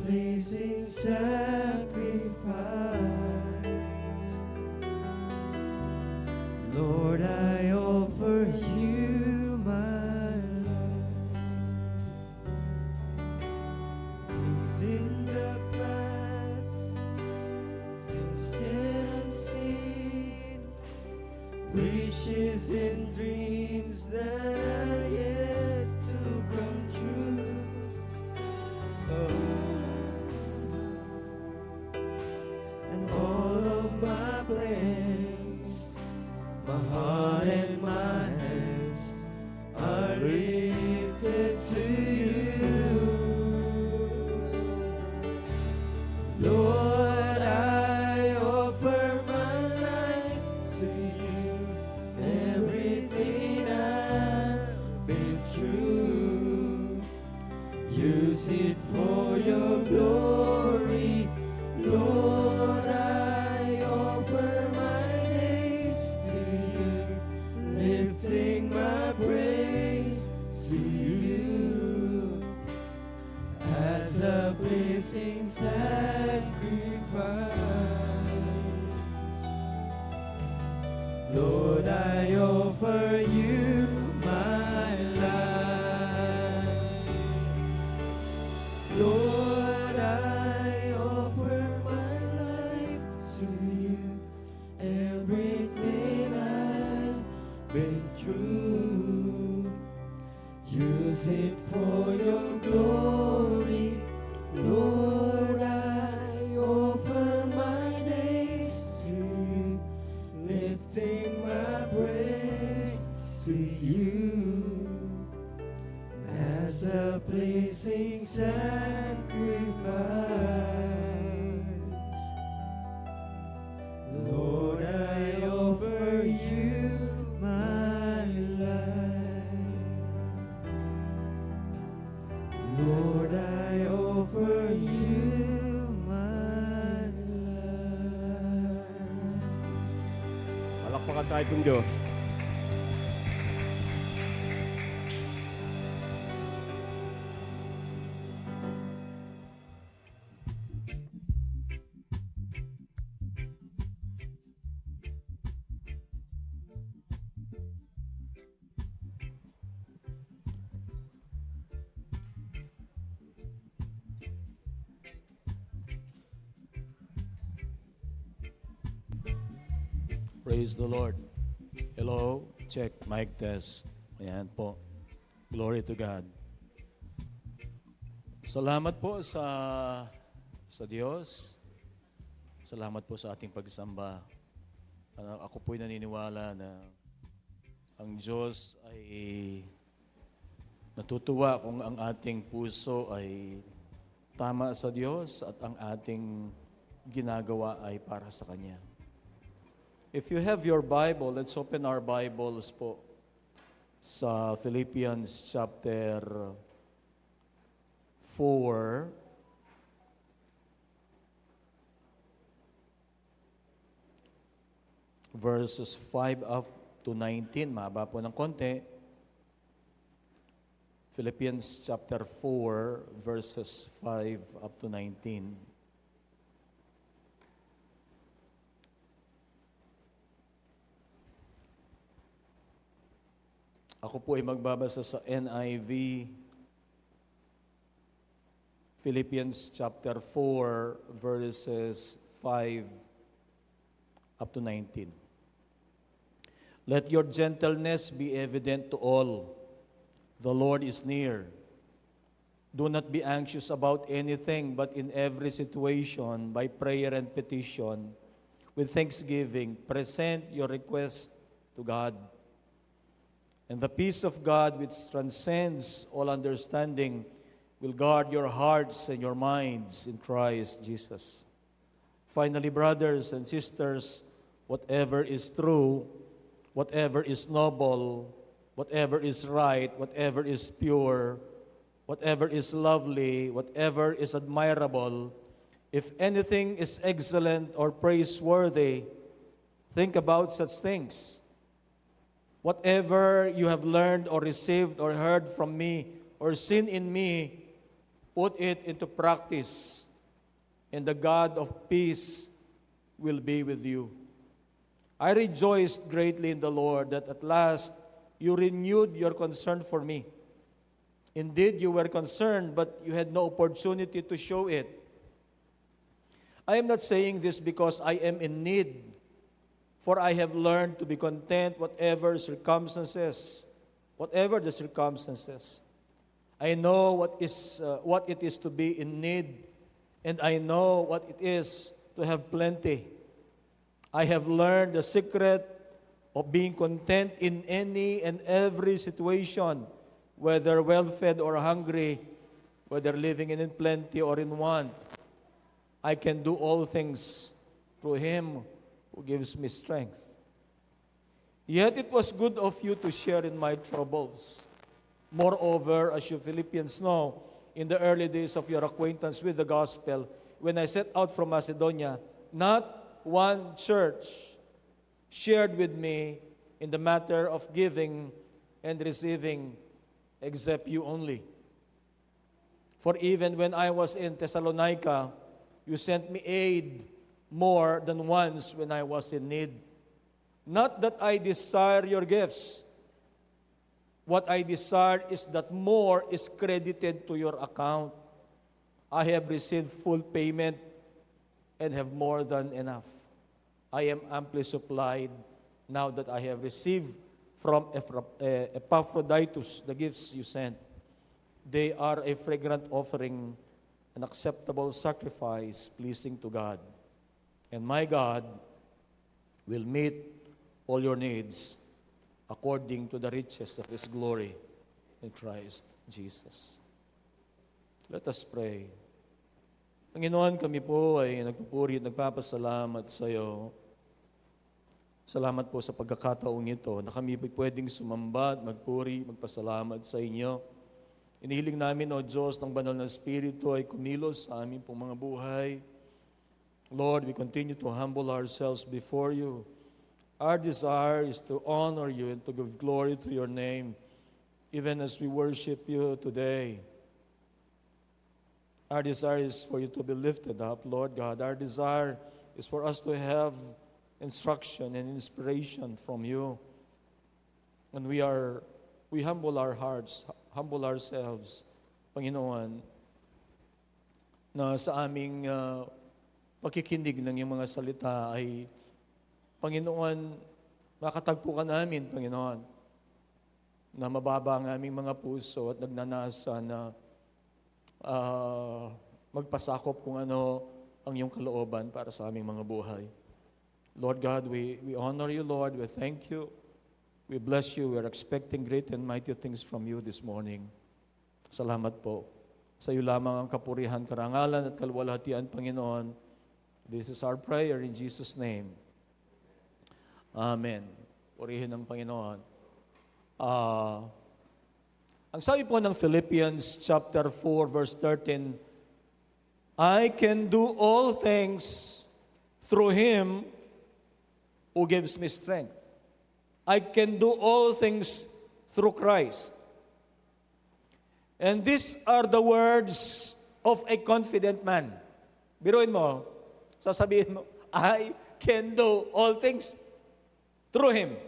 pleasing sacrifice. Lord, I offer you my life. Things in the past, things yet unseen, wishes and dreams that are yet to come true. And all of my plans, my heart and my hands are lifted to you. Lord, I offer my life to you. Everything I've been through, use it for your glory. Lord, I offer my days to you, lifting my praise to you as a blessing sacrifice. Lord, I offer you my life. Lord, I offer my life to you. Everything I've been through, use it for your glory. Lord, I offer my days to you, lifting my praise to you as a pleasing sacrifice. Lord, I offer you my life. Lord, I offer you my life. Palakpakan tayo kung Diyos. Praise the Lord. Hello, check, mic test. Ayan po. Glory to God. Salamat po sa Diyos. Salamat po sa ating pagsamba. Ako po'y naniniwala na ang Diyos ay natutuwa kung ang ating puso ay tama sa Diyos at ang ating ginagawa ay para sa Kanya. If you have your Bible, let's open our Bibles po sa Philippians chapter 4. Verses 5 up to 19. Mahaba po ng konti. Philippians chapter 4, verses 5 up to 19. Ako po ay magbabasa sa NIV, Philippians chapter 4, verses 5 up to 19. Let your gentleness be evident to all. The Lord is near. Do not be anxious about anything, but in every situation, by prayer and petition, with thanksgiving, present your request to God. And the peace of God, which transcends all understanding, will guard your hearts and your minds in Christ Jesus. Finally, brothers and sisters, whatever is true, whatever is noble, whatever is right, whatever is pure, whatever is lovely, whatever is admirable, if anything is excellent or praiseworthy, think about such things. Whatever you have learned or received or heard from me or seen in me, Put it into practice, and the God of peace will be with you. I rejoiced greatly in the Lord that at last you renewed your concern for me. Indeed, you were concerned, but you had no opportunity to show it. I am not saying this because I am in need, for I have learned to be content whatever the circumstances. I know what it is to be in need, and I know what it is to have plenty. I have learned the secret of being content in any and every situation, whether well-fed or hungry, whether living in plenty or in want. I can do all things through Him who gives me strength. Yet it was good of you to share in my troubles. Moreover, as you Philippians know, in the early days of your acquaintance with the gospel, when I set out from Macedonia, not one church shared with me in the matter of giving and receiving, except you only. For even when I was in Thessalonica, you sent me aid more than once when I was in need. Not that I desire your gifts. What I desire is that more is credited to your account. I have received full payment and have more than enough. I am amply supplied now that I have received from Epaphroditus the gifts you sent. They are a fragrant offering, an acceptable sacrifice pleasing to God. And my God will meet all your needs according to the riches of His glory in Christ Jesus. Let us pray. Panginoon, kami po ay nagpupuri at nagpapasalamat sa iyo. Salamat po sa pagkakataong ito na kami pwedeng sumamba at magpuri, magpasalamat sa inyo. Inihiling namin, O Diyos, ng banal na Espiritu ay kumilos sa aming pong mga buhay. Lord, we continue to humble ourselves before you. Our desire is to honor you and to give glory to your name, even as we worship you today. Our desire is for you to be lifted up, Lord God. Our desire is for us to have instruction and inspiration from you. And we humble our hearts, humble ourselves, Panginoon, na sa aming pakikinig ng iyong mga salita ay, Panginoon, makatagpo ka namin, Panginoon, na mababa ang aming mga puso at nagnanasa na magpasakop kung ano ang iyong kalooban para sa aming mga buhay. Lord God, we honor you, Lord. We thank you. We bless you. We're expecting great and mighty things from you this morning. Salamat po. Sa iyo lamang ang kapurihan, karangalan at kaluwalhatian, Panginoon. This is our prayer in Jesus' name. Amen. Purihin ng Panginoon. Ang sabi po ng Philippians chapter 4 verse 13, I can do all things through Him who gives me strength. I can do all things through Christ. And these are the words of a confident man. Biruin mo, sasabihin mo, I can do all things through Him.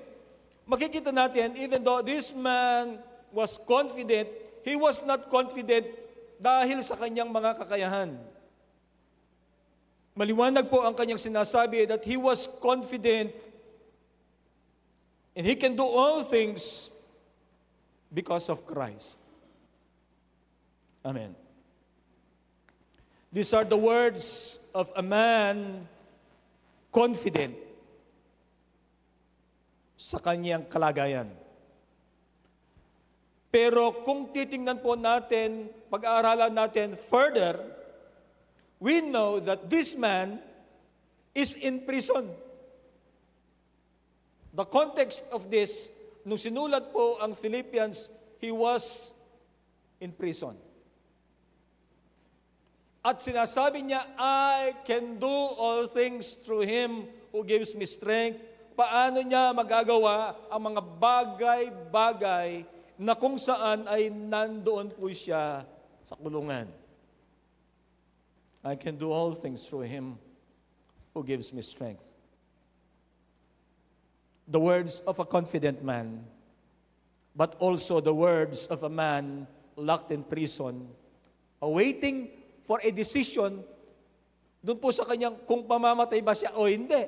Makikita natin, even though this man was confident, he was not confident dahil sa kanyang mga kakayahan. Maliwanag po ang kanyang sinasabi that he was confident and he can do all things because of Christ. Amen. These are the words of a man confident sa kanyang kalagayan. Pero kung titingnan po natin, pag-aaralan natin further, we know that this man is in prison. The context of this, nung sinulat po ang Philippians, he was in prison. At sinasabi niya, I can do all things through Him who gives me strength. Paano niya magagawa ang mga bagay-bagay na kung saan ay nandoon po siya sa kulungan. I can do all things through Him who gives me strength. The words of a confident man, but also the words of a man locked in prison, awaiting for a decision doon po sa kanyang kung pamamatay ba siya o hindi.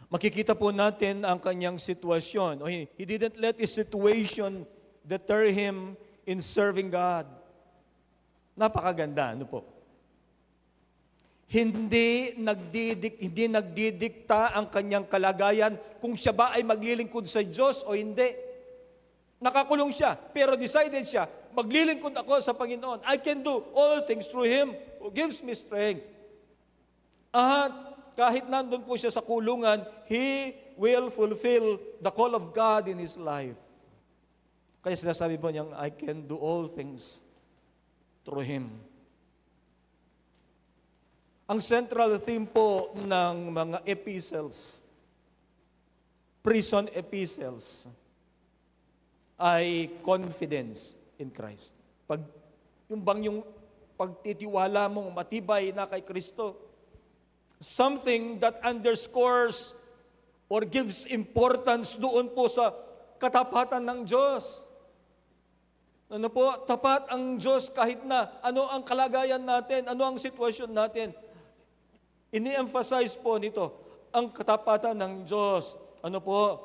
Makikita po natin ang kanyang sitwasyon. He didn't let his situation deter him in serving God. Napakaganda, ano po? Hindi nagdidikta ang kanyang kalagayan kung siya ba ay maglilingkod sa Diyos o hindi. Nakakulong siya, pero decided siya, maglilingkod ako sa Panginoon. I can do all things through Him who gives me strength. At kahit nandun po siya sa kulungan, he will fulfill the call of God in his life. Kaya sinasabi po niyang, I can do all things through Him. Ang central theme po ng mga epistles, prison epistles, ay confidence in Christ. Yung pagtitiwala mong matibay na kay Kristo, something that underscores or gives importance doon po sa katapatan ng Diyos. Ano po, tapat ang Diyos kahit na ano ang kalagayan natin, ano ang sitwasyon natin. Ini-emphasize po nito ang katapatan ng Diyos. Ano po?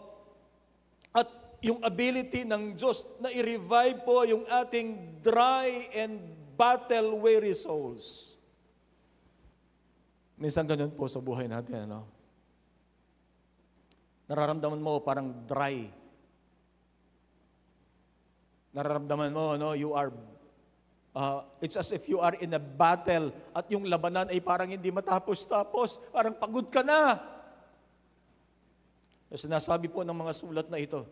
At yung ability ng Diyos na i-revive po yung ating dry and battle-weary souls. Minsan ganun po sa buhay natin, ano? Nararamdaman mo parang dry. Nararamdaman mo, no, you are, it's as if you are in a battle at yung labanan ay parang hindi matapos-tapos, parang pagod ka na. Sinasabi po ng mga sulat na ito,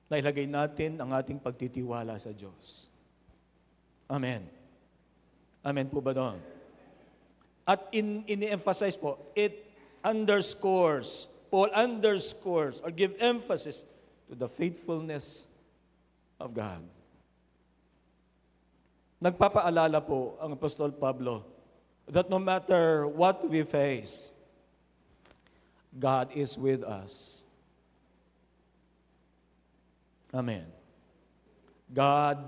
na ilagay natin ang ating pagtitiwala sa Diyos. Amen. Amen po ba doon? At ini-emphasize po, Paul underscores or give emphasis to the faithfulness of God. Nagpapaalala po ang Apostol Pablo that no matter what we face, God is with us. Amen. God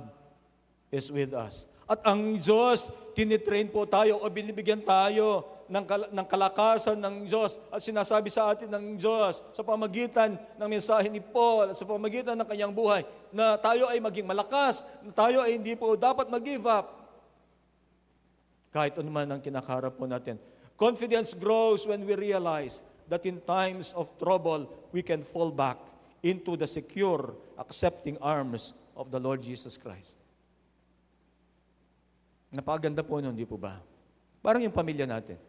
is with us. At ang Diyos, tinitrain po tayo o binibigyan tayo ng kalakasan ng Diyos at sinasabi sa atin ng Diyos sa pamagitan ng mensahe ni Paul, sa pamagitan ng kanyang buhay, na tayo ay maging malakas, na tayo ay hindi po dapat mag-give up. Kahit ano man ang kinakarap po natin. Confidence grows when we realize that in times of trouble, we can fall back into the secure, accepting arms of the Lord Jesus Christ. Napakaganda po nun, di po ba? Parang yung pamilya natin.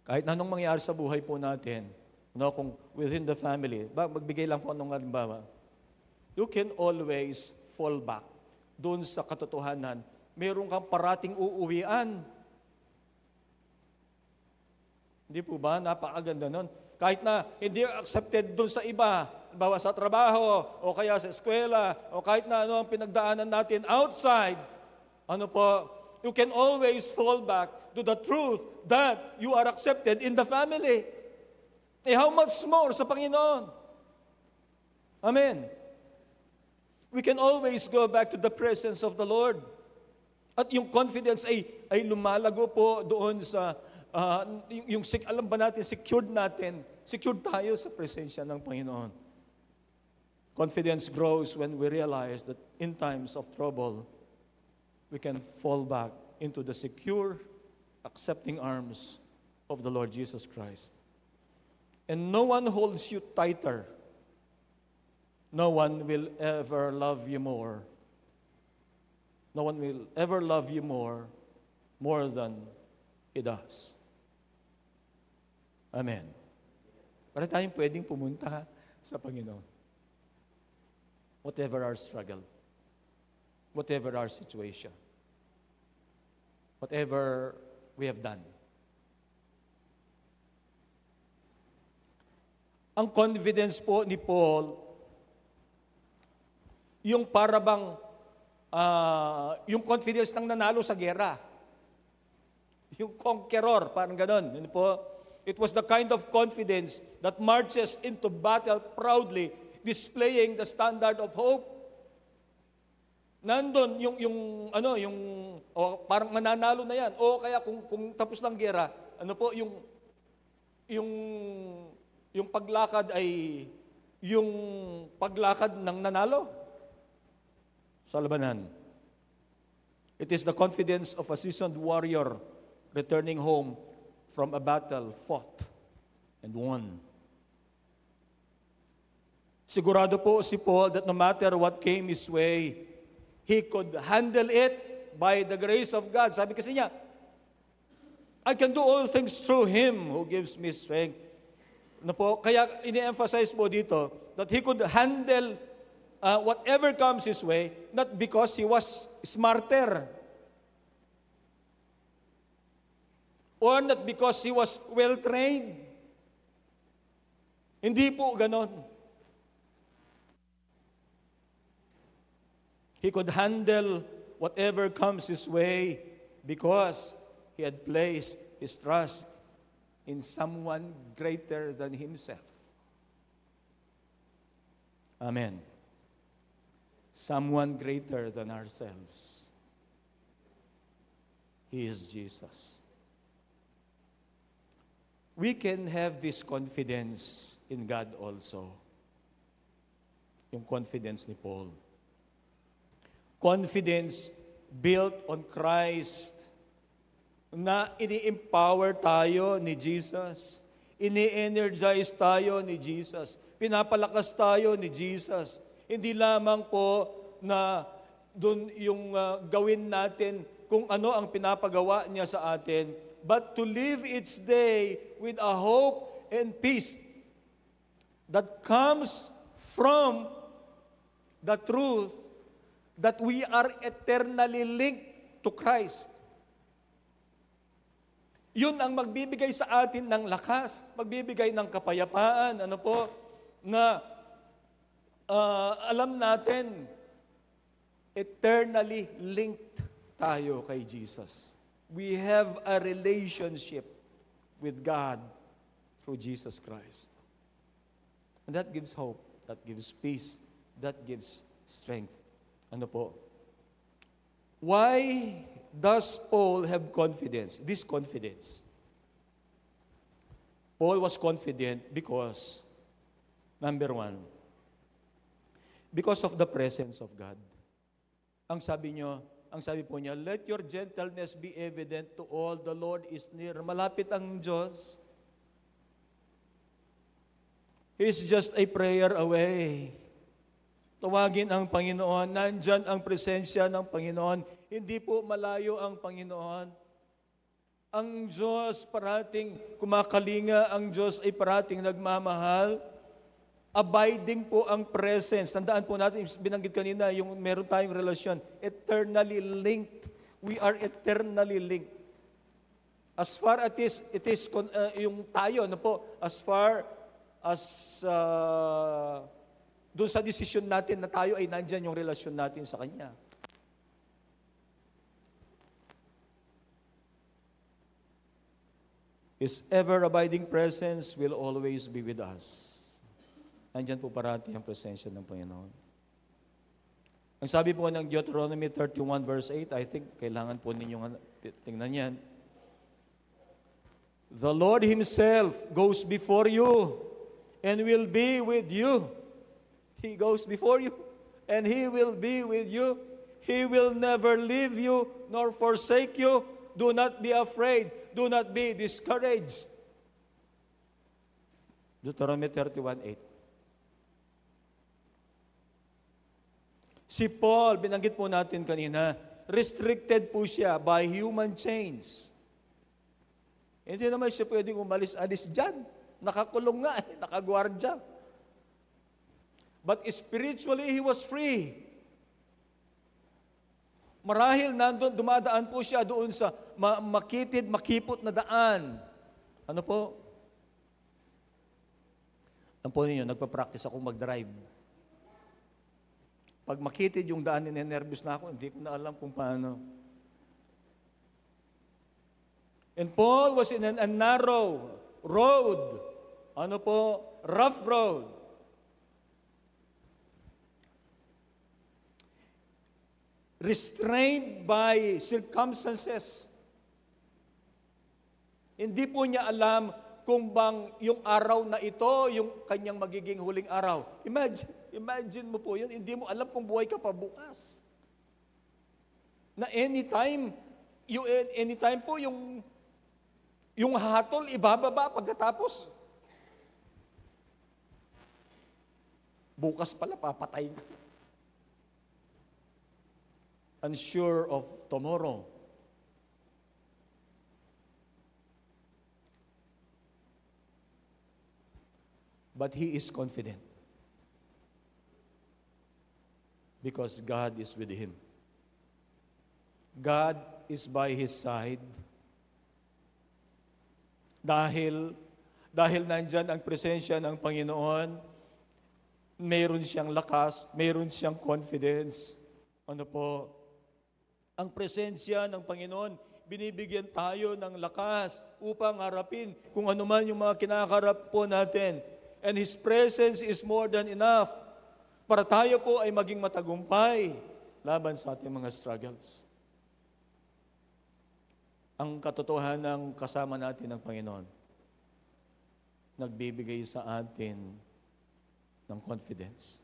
Kahit na anong mangyari sa buhay po natin, no, kung within the family, magbigay lang po anong halimbawa, you can always fall back doon sa katotohanan. Meron kang parating uuwian. Hindi po ba? Napakaganda nun. Kahit na hindi accepted doon sa iba, bawa sa trabaho, o kaya sa eskwela, o kahit na ano ang pinagdaanan natin outside, ano po, you can always fall back to the truth that you are accepted in the family. How much more sa Panginoon? Amen. We can always go back to the presence of the Lord. At yung confidence ay lumalago po doon sa, alam ba natin, secured tayo sa presensya ng Panginoon. Confidence grows when we realize that in times of trouble, we can fall back into the secure, accepting arms of the Lord Jesus Christ. And no one holds you tighter. No one will ever love you more. No one will ever love you more than He does. Amen. Para tayong pwedeng pumunta sa Panginoon. Whatever our struggle, whatever our situation, whatever we have done. Ang confidence po ni Paul yung parabang, yung confidence ng nanalo sa gera. Yung conqueror, parang ganon. Yun po. It was the kind of confidence that marches into battle proudly, displaying the standard of hope. Nandun yung parang mananalo na yan. O kaya kung tapos ng gera, yung yung paglakad ay yung paglakad ng nanalo sa labanan. It is the confidence of a seasoned warrior returning home from a battle fought and won. Sigurado po si Paul that no matter what came his way, he could handle it by the grace of God. Sabi kasi niya, I can do all things through Him who gives me strength. Kaya ini-emphasize po dito that he could handle whatever comes his way, not because he was smarter, or not because he was well-trained. Hindi po ganon. He could handle whatever comes his way because he had placed his trust in someone greater than himself. Amen. Someone greater than ourselves. He is Jesus. We can have this confidence in God also. Yung confidence ni Paul. Confidence built on Christ, na ini-empower tayo ni Jesus, ini-energize tayo ni Jesus, pinapalakas tayo ni Jesus. Hindi lamang po na doon yung gawin natin kung ano ang pinapagawa niya sa atin, but to live each day with a hope and peace that comes from the truth that we are eternally linked to Christ. Yun ang magbibigay sa atin ng lakas, magbibigay ng kapayapaan, na alam natin, eternally linked tayo kay Jesus. We have a relationship with God through Jesus Christ. And that gives hope, that gives peace, that gives strength. Why does Paul have confidence? This confidence. Paul was confident because, number one, because of the presence of God. Ang sabi po niya, let your gentleness be evident to all, the Lord is near. Malapit ang Diyos. He is just a prayer away. Tawagin ang Panginoon, nandyan ang presensya ng Panginoon. Hindi po malayo ang Panginoon. Ang Diyos parating kumakalinga, ang Diyos ay parating nagmamahal. Abiding po ang presence. Tandaan po natin, binanggit kanina, yung meron tayong relasyon, eternally linked. We are eternally linked. As far as it is yung tayo, as far as doon sa desisyon natin na tayo ay nandyan yung relasyon natin sa Kanya. His ever-abiding presence will always be with us. Nandyan po parati ang presensya ng Panginoon. Ang sabi po ng Deuteronomy 31 verse 8, I think kailangan po ninyong tingnan yan. The Lord Himself goes before you and will be with you. He goes before you, and He will be with you. He will never leave you nor forsake you. Do not be afraid. Do not be discouraged. Deuteronomy 31:8. Si Paul, binanggit po natin kanina, restricted po siya by human chains. Hindi naman siya pwedeng umalis-alis dyan. Nakakulong nga, nakagwardya. But spiritually, he was free. Marahil nandun, dumadaan po siya doon sa makitid, makipot na daan. Ano po? Alam po ninyo, nagpa-practice ako mag-drive. Pag makitid yung daan, ninenervous na ako, hindi ko na alam kung paano. And Paul was in a narrow road. Ano po? Rough road. Restrained by circumstances. Hindi po niya alam kung bang yung araw na ito, yung kanyang magiging huling araw. Imagine mo po yun, hindi mo alam kung buhay ka pa bukas. Na anytime po yung hatol ibababa pagkatapos. Bukas pala papatay ka. Unsure of tomorrow. But he is confident because God is with him. God is by his side. Dahil nandyan ang presensya ng Panginoon, mayroon siyang lakas, mayroon siyang confidence. Ano po? Ang presensya ng Panginoon, binibigyan tayo ng lakas upang harapin kung ano man yung mga kinakarap po natin. And His presence is more than enough para tayo po ay maging matagumpay laban sa ating mga struggles. Ang katotohanan ng kasama natin ng Panginoon, nagbibigay sa atin ng confidence.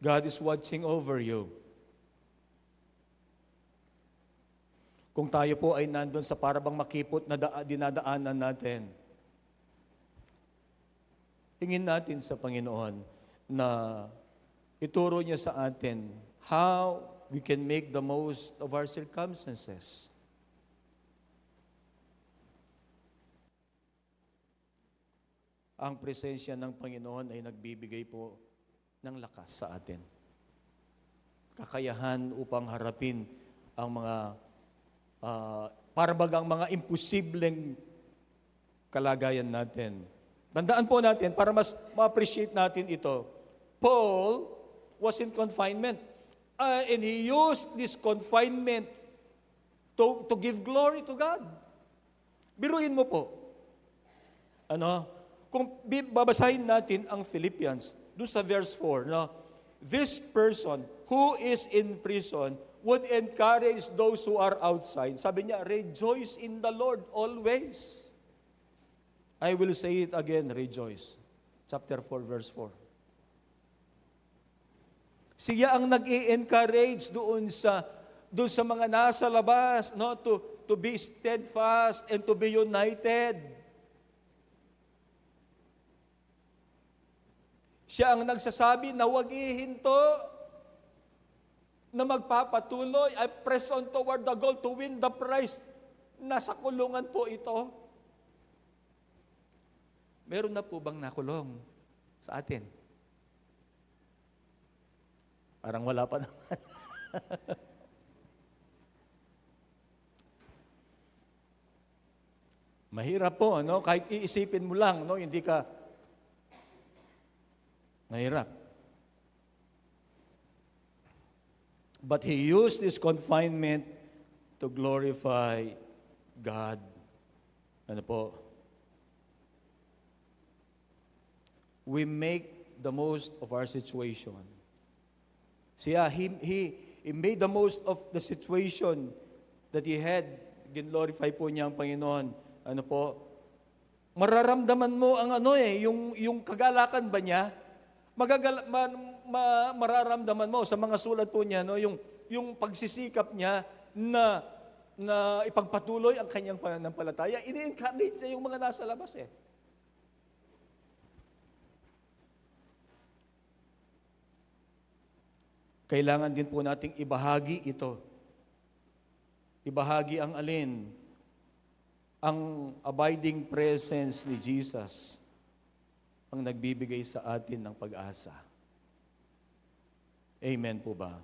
God is watching over you. Kung tayo po ay nandun sa parabang makipot na dinadaanan natin, tingin natin sa Panginoon na ituro niya sa atin how we can make the most of our circumstances. Ang presensya ng Panginoon ay nagbibigay po ng lakas sa atin. Kakayahan upang harapin ang mga parang mga imposibleng kalagayan natin. Tandaan po natin, para mas ma-appreciate natin ito, Paul was in confinement. And he used this confinement to give glory to God. Biruin mo po. Kung babasahin natin ang Philippians, doon sa verse 4, this person who is in prison would encourage those who are outside. Sabi niya, rejoice in the Lord always. I will say it again, rejoice. Chapter 4, verse 4. Siya ang nag-i-encourage doon sa mga nasa labas, to be steadfast and to be united. Siya ang nagsasabi na huwag ihinto, na magpapatuloy, I press on toward the goal to win the prize. Nasa kulungan po ito. Meron na po bang nakulong sa atin? Parang wala pa naman. Mahirap po, kahit iisipin mo lang, hindi ka mahirap. But he used this confinement to glorify God. Ano po? We make the most of our situation. Siya, he made the most of the situation that he had. Ginglorify po niya ang Panginoon. Ano po? Mararamdaman mo ang yung kagalakan ba niya? Mararamdaman mo sa mga sulat po niya, yung pagsisikap niya na ipagpatuloy ang kanyang pananampalataya. Ini-encourage niya yung mga nasa labas Kailangan din po nating ibahagi ito. Ibahagi ang alin? Ang abiding presence ni Jesus ang nagbibigay sa atin ng pag-asa. Amen po ba?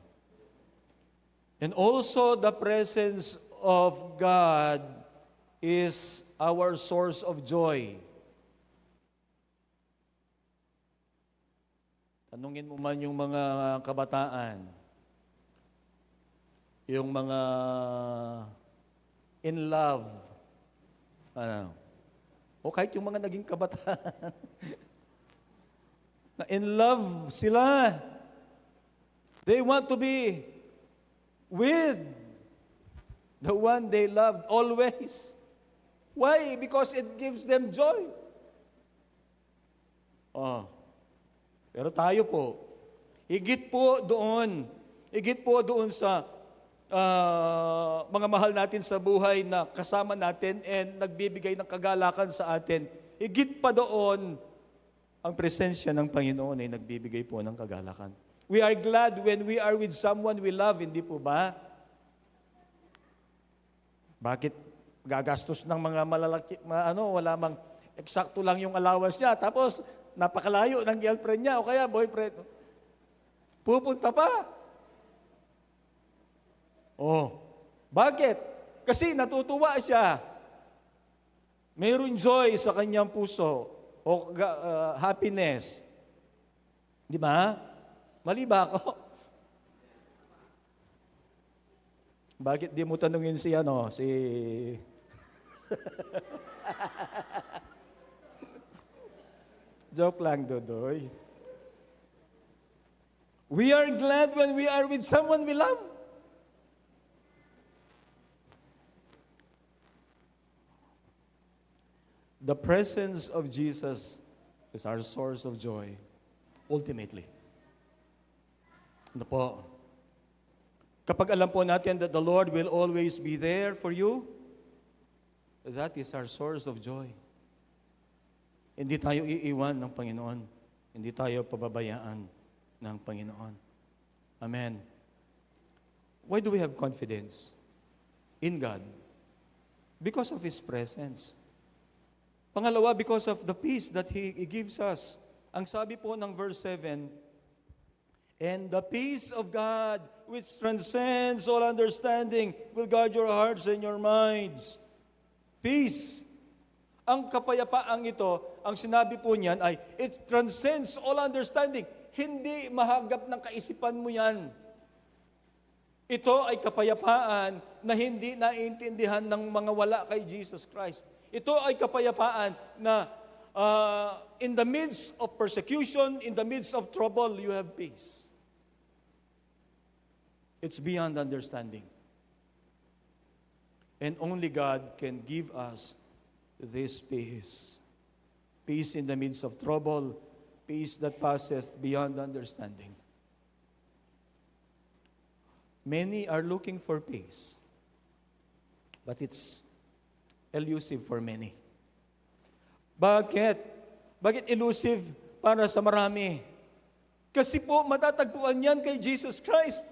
And also the presence of God is our source of joy. Tanungin mo man yung mga kabataan, yung mga in love, ano, o kahit yung mga naging kabataan, na in love sila. They want to be with the one they loved always. Why? Because it gives them joy. Oh. Pero tayo po, higit po doon sa mga mahal natin sa buhay na kasama natin and nagbibigay ng kagalakan sa atin, higit pa doon, ang presensya ng Panginoon ay nagbibigay po ng kagalakan. We are glad when we are with someone we love, hindi po ba? Bakit gagastos ng mga malalaki, wala mang eksakto lang yung allowance niya, tapos napakalayo ng girlfriend niya o kaya boyfriend. Pupunta pa. Oh, bakit? Kasi natutuwa siya. Mayroon joy sa kanyang puso o happiness. Di ba? Mali ba ako? Bakit di mo tanungin si Joke lang, Dodoy. We are glad when we are with someone we love. The presence of Jesus is our source of joy, ultimately. Ano po? Kapag alam po natin that the Lord will always be there for you, that is our source of joy. Hindi tayo iiwan ng Panginoon. Hindi tayo pababayaan ng Panginoon. Amen. Why do we have confidence in God? Because of His presence. Pangalawa, because of the peace that He gives us. Ang sabi po ng verse 7, and the peace of God, which transcends all understanding, will guard your hearts and your minds. Peace. Ang kapayapaang ito, ang sinabi po niyan ay, it transcends all understanding. Hindi mahagap ng kaisipan mo yan. Ito ay kapayapaan na hindi naiintindihan ng mga wala kay Jesus Christ. Ito ay kapayapaan na in the midst of persecution, in the midst of trouble, you have peace. It's beyond understanding. And only God can give us this peace. Peace in the midst of trouble, peace that passes beyond understanding. Many are looking for peace, but it's elusive for many. Bakit? Bakit elusive para sa marami? Kasi po matatagpuan yan kay Jesus Christ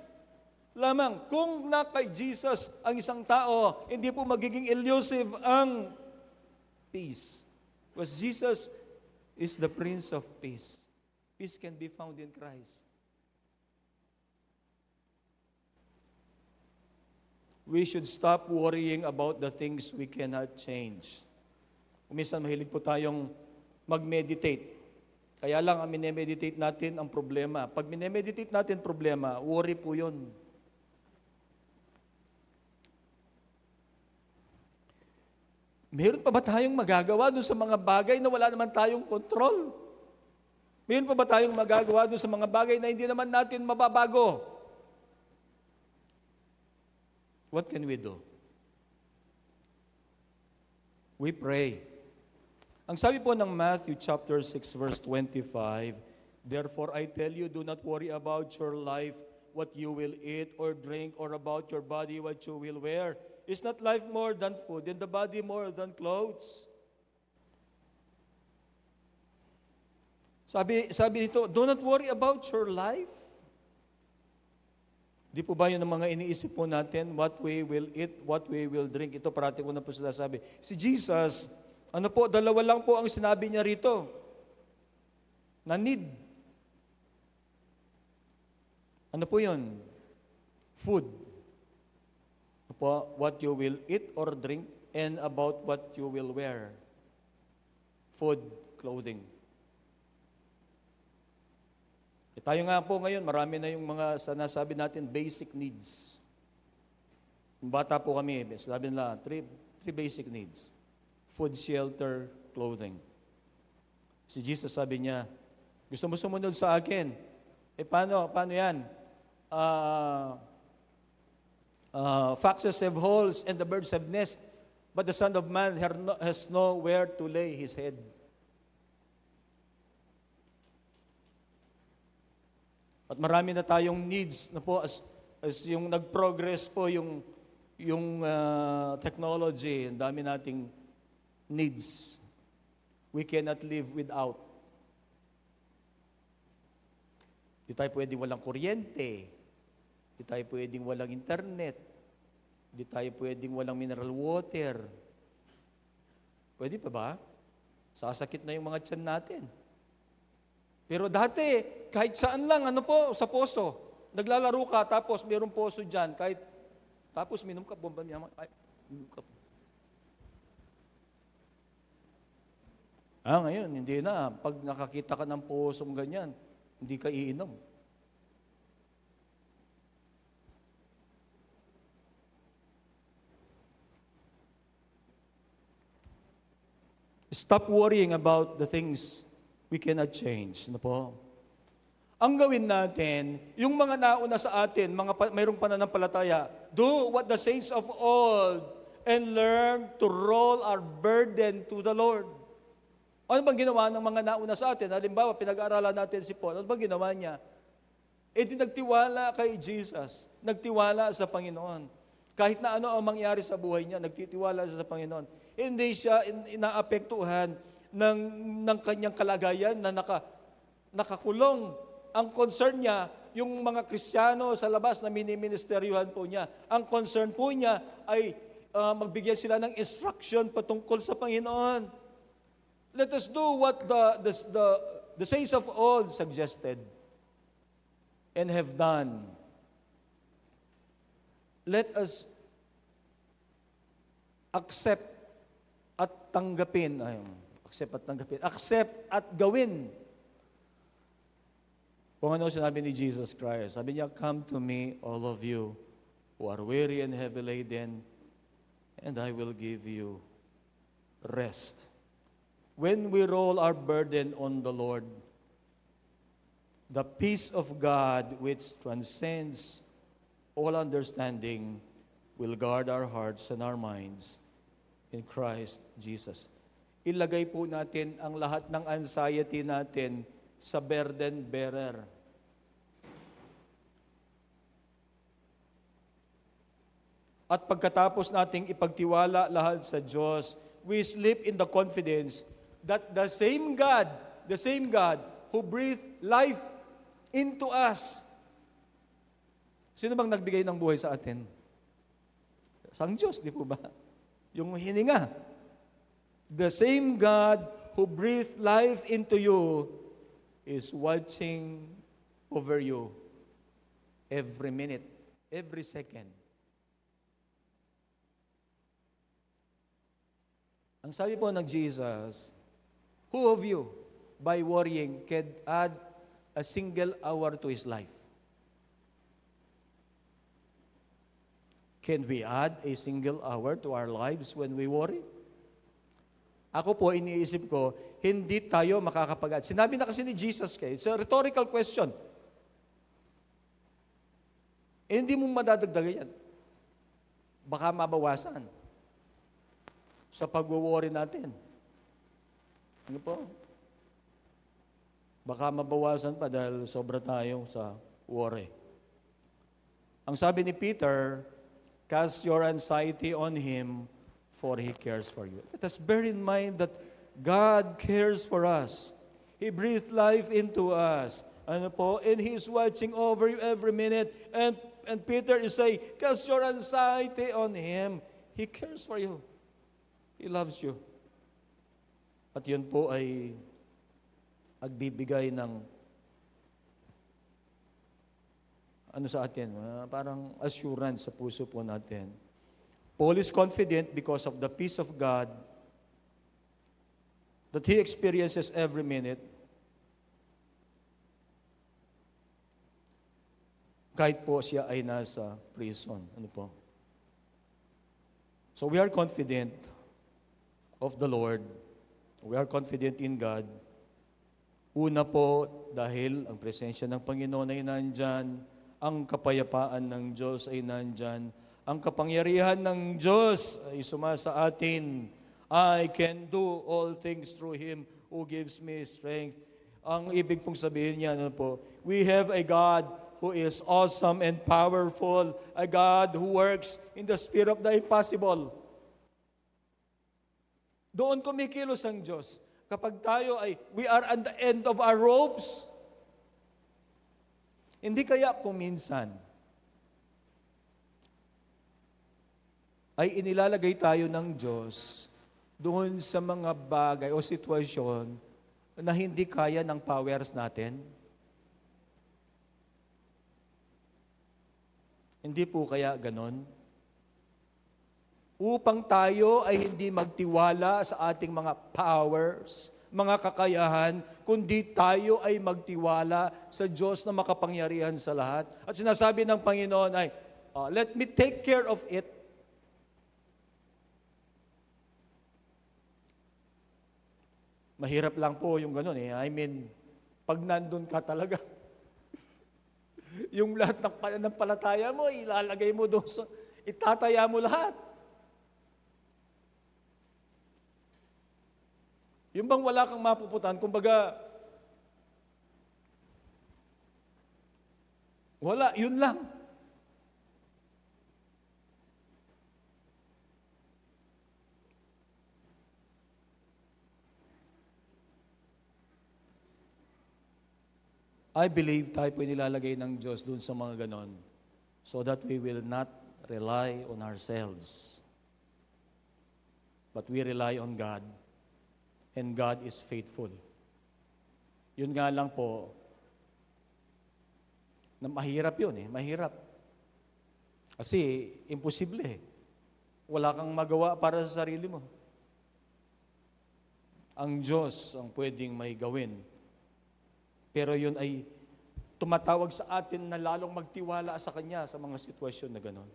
lamang. Kung na kay Jesus ang isang tao, hindi po magiging elusive ang peace. Because Jesus is the Prince of Peace. Peace can be found in Christ. We should stop worrying about the things we cannot change. Minsan mahilig po tayong mag-meditate. Kaya lang ang minemeditate natin ang problema. Pag minemeditate natin problema, worry po yun. Meron pa ba tayong magagawa doon sa mga bagay na wala naman tayong kontrol? Meron pa ba tayong magagawa doon sa mga bagay na hindi naman natin mababago? What can we do? We pray. Ang sabi po ng Matthew chapter 6 verse 25, therefore I tell you, do not worry about your life, what you will eat or drink, or about your body, what you will wear. Is not life more than food, and the body more than clothes? Sabi nito, do not worry about your life. Di po ba yun ang mga iniisip po natin? What we will eat, what we will drink. Ito parati ko na po sinasabi. Si Jesus, dalawa lang po ang sinabi niya rito. Na need. Ano po yun? Food. What you will eat or drink, and about what you will wear. Food, clothing. Tayo nga po ngayon, marami na yung mga sinasabi natin, basic needs. Nung bata po kami, sabi nila, three basic needs. Food, shelter, clothing. Si Jesus sabi niya, gusto mo sumunod sa akin? Paano yan? Foxes have holes and the birds have nests, but the Son of Man has nowhere to lay his head. At marami na tayong needs na po as yung nag-progress po yung technology, ang dami nating needs. We cannot live without. Di tayo pwedeng walang kuryente. Di tayo pwedeng walang internet. Di tayo pwedeng walang mineral water. Pwede pa ba? Sasakit na yung mga tiyan natin. Pero dati, kahit saan lang, sa poso. Naglalaro ka, tapos mayroong poso dyan. Tapos minom ka, bomba niya. Minom ka. Ngayon, hindi na. Pag nakakita ka ng posong ganyan, hindi ka iinom. Stop worrying about the things we cannot change. Ano po? Ang gawin natin, yung mga nauna sa atin, mayroong pananampalataya, do what the saints of old and learn to roll our burden to the Lord. Ano bang ginawa ng mga nauna sa atin? Halimbawa, pinag-aaralan natin si Paul. Ano bang ginawa niya? Di nagtiwala kay Jesus. Nagtiwala sa Panginoon. Kahit na ano ang mangyari sa buhay niya, nagtitiwala siya sa Panginoon. Hindi siya inaapektuhan ng kanyang kalagayan na nakakulong. Ang concern niya, yung mga Kristiyano sa labas na miniministeryuhan po niya. Ang concern po niya ay magbigay sila ng instruction patungkol sa Panginoon. Let us do what the saints of old suggested and have done. Let us accept at tanggapin. Accept at gawin. Kung ano sinabi ni Jesus Christ. Sabi niya, come to me, all of you who are weary and heavy laden, and I will give you rest. When we roll our burden on the Lord, the peace of God which transcends all understanding will guard our hearts and our minds in Christ Jesus. Ilagay po natin ang lahat ng anxiety natin sa burden bearer. At pagkatapos nating ipagtiwala lahat sa Diyos, we sleep in the confidence that the same God who breathed life into us. Sino bang nagbigay ng buhay sa atin? Sang Diyos, di po ba? Yung hininga. The same God who breathed life into you is watching over you every minute, every second. Ang sabi po ng Jesus, who of you, by worrying, can add a single hour to his life? Can we add a single hour to our lives when we worry? Ako po, iniisip ko, hindi tayo makakapag-add. Sinabi na kasi ni Jesus kayo, it's a rhetorical question. Hindi mo madadagdagan yan. Baka mabawasan sa pag-worry natin. Ano po? Baka mabawasan pa dahil sobra tayong sa worry. Ang sabi ni Peter, cast your anxiety on Him, for He cares for you. Let us bear in mind that God cares for us. He breathed life into us. Ano po? And He's watching over you every minute. And Peter is saying, cast your anxiety on Him. He cares for you. He loves you. At yun po ay nagbibigay ng sa atin, parang assurance sa puso po natin. Paul is confident because of the peace of God that he experiences every minute. kahit po siya ay nasa prison. Ano po? So we are confident of the Lord. We are confident in God. Una po, dahil ang presensya ng Panginoon ay nandyan, ang kapayapaan ng Diyos ay nandyan, ang kapangyarihan ng Diyos ay sumasa atin. I can do all things through Him who gives me strength. Ang ibig pong sabihin niya, ano po, we have a God who is awesome and powerful, a God who works in the sphere of the impossible. Doon kumikilos ang Diyos. Kapag tayo we are at the end of our ropes, hindi kaya kung minsan ay inilalagay tayo ng Diyos doon sa mga bagay o sitwasyon na hindi kaya ng powers natin? Hindi po kaya ganon? Upang tayo ay hindi magtiwala sa ating mga powers, mga kakayahan, kundi tayo ay magtiwala sa Diyos na makapangyarihan sa lahat. At sinasabi ng Panginoon ay, let me take care of it. Mahirap lang po yung gano'n eh. I mean, pag nandun ka talaga, yung lahat ng pananampalataya mo, ilalagay mo doon sa, itataya mo lahat. Yung bang wala kang mapuputan, kumbaga, wala, yun lang. I believe tayo po nilalagay ng Diyos dun sa mga ganon so that we will not rely on ourselves, but we rely on God. And God is faithful. Yun nga lang po, na mahirap yun eh, mahirap. Kasi imposible eh. Wala kang magawa para sa sarili mo. Ang Diyos ang pwedeng may gawin. Pero yun ay tumatawag sa atin na lalong magtiwala sa Kanya sa mga sitwasyon na gano'n.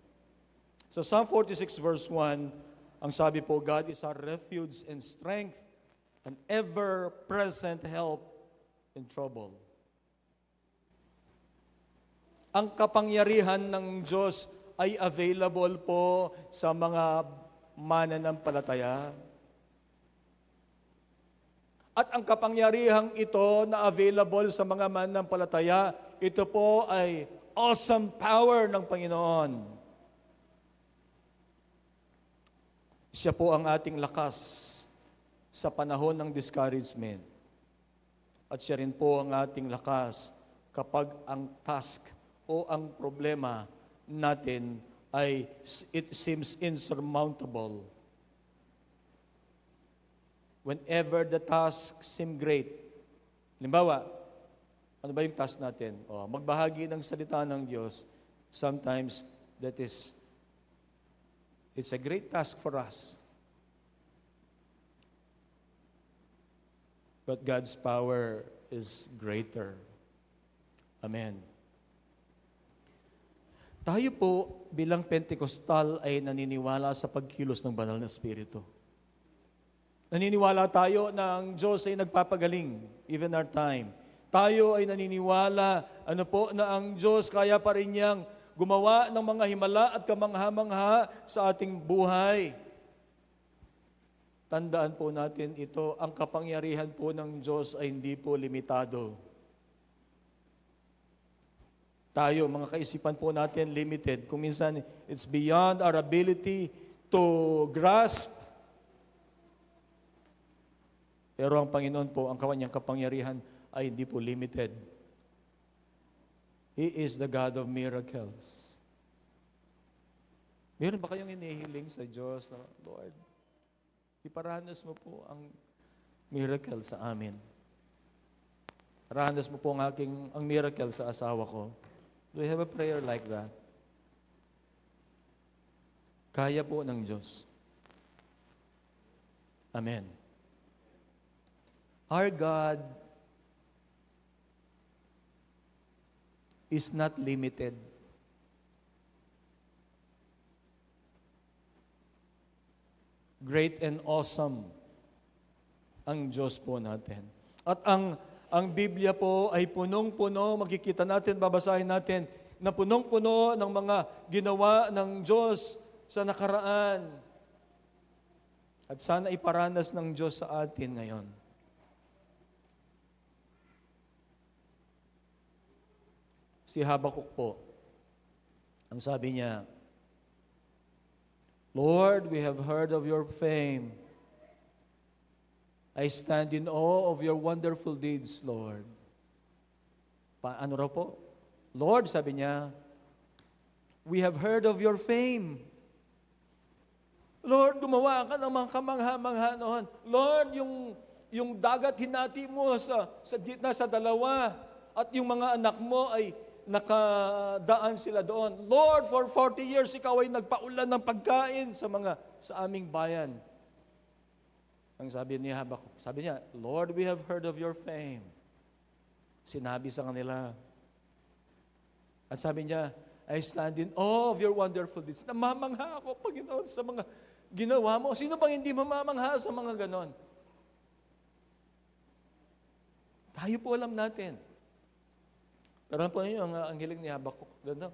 Sa Psalm 46 verse 1, ang sabi po, God is our refuge and strength, an ever-present help in trouble. Ang kapangyarihan ng Diyos ay available po sa mga mananampalataya. At ang kapangyarihang ito na available sa mga mananampalataya, ito po ay awesome power ng Panginoon. Siya po ang ating lakas sa panahon ng discouragement. At siya rin po ang ating lakas kapag ang task o ang problema natin ay it seems insurmountable. Whenever the task seem great. Halimbawa, ano ba yung task natin? Magbahagi ng salita ng Diyos. Sometimes it's a great task for us. But God's power is greater. Amen. Tayo po bilang Pentecostal ay naniniwala sa pagkilos ng banal na Espiritu. Naniniwala tayo na ang Diyos ay nagpapagaling, even our time. Tayo ay naniniwala, na ang Diyos kaya pa rin niyang gumawa ng mga himala at kamangha-mangha sa ating buhay. Tandaan po natin ito, ang kapangyarihan po ng Diyos ay hindi po limitado. Tayo, mga kaisipan po natin, limited. Kung minsan, it's beyond our ability to grasp. Pero ang Panginoon po, ang kanyang kapangyarihan ay hindi po limited. He is the God of miracles. Meron ba kayong inihiling sa Diyos na, Lord, iparanas mo po ang miracle sa amin. Paranas mo po ang miracle sa asawa ko. Do you have a prayer like that? Kaya po ng Diyos. Amen. Our God is not limited. Great and awesome ang Diyos po natin. At ang Biblia po ay punong-puno, makikita natin, babasahin natin, na punong-puno ng mga ginawa ng Diyos sa nakaraan. At sana iparanas ng Diyos sa atin ngayon. Si Habakuk po, ang sabi niya, Lord, we have heard of your fame. I stand in awe of your wonderful deeds, Lord. Ano raw po? Lord, sabi niya, we have heard of your fame. Lord, gumawa ka ng mga kamangha-mangha noon. Lord, yung dagat hinati mo sa gitna sa dalawa at yung mga anak mo ay nakadaan sila doon. Lord, for 40 years, ikaw ay nagpaulan ng pagkain sa aming bayan. Ang sabi ni Habakuk, sabi niya, Lord, we have heard of your fame. Sinabi sa kanila. At sabi niya, I stand in awe of your wonderful deeds. Namamangha ako, Panginoon, sa mga ginawa mo. Sino bang hindi mamamangha sa mga ganon? Tayo po alam natin. Pero po niyo ang hiling ni Habakuk. Ganda.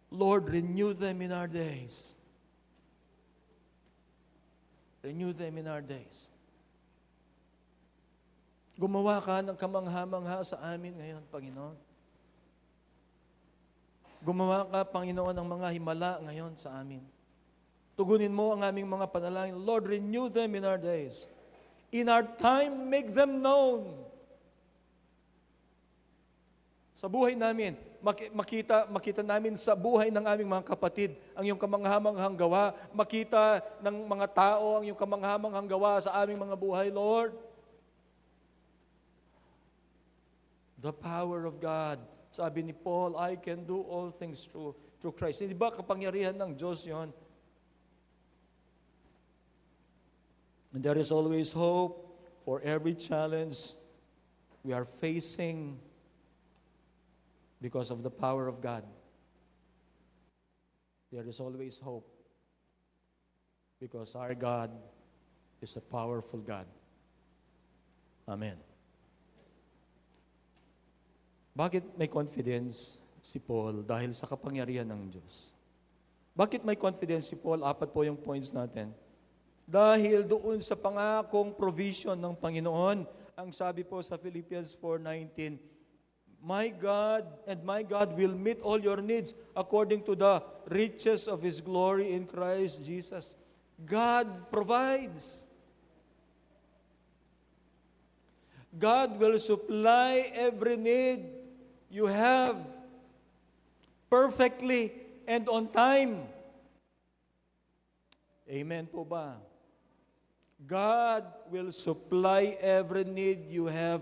Lord, renew them in our days. Renew them in our days. Gumawa ka ng kamangha-mangha sa amin ngayon, Panginoon. Gumawa ka, Panginoon, ng mga himala ngayon sa amin. Tugunin mo ang aming mga panalangin. Lord, renew them in our days. In our time, make them known. Sa buhay namin, makita namin sa buhay ng aming mga kapatid ang iyong kamanghamanghang gawa. Makita ng mga tao ang iyong kamanghamanghang gawa sa aming mga buhay, Lord. The power of God. Sabi ni Paul, I can do all things through Christ. Hindi ba kapangyarihan ng Diyos yon? And there is always hope for every challenge we are facing because of the power of God. There is always hope because our God is a powerful God. Amen. Bakit may confidence si Paul? Dahil sa kapangyarihan ng Diyos. Bakit may confidence si Paul? 4 po yung points natin. Dahil doon sa pangakong provision ng Panginoon, ang sabi po sa Philippians 4:19, my God will meet all your needs according to the riches of His glory in Christ Jesus. God provides. God will supply every need you have perfectly and on time. Amen po ba? God will supply every need you have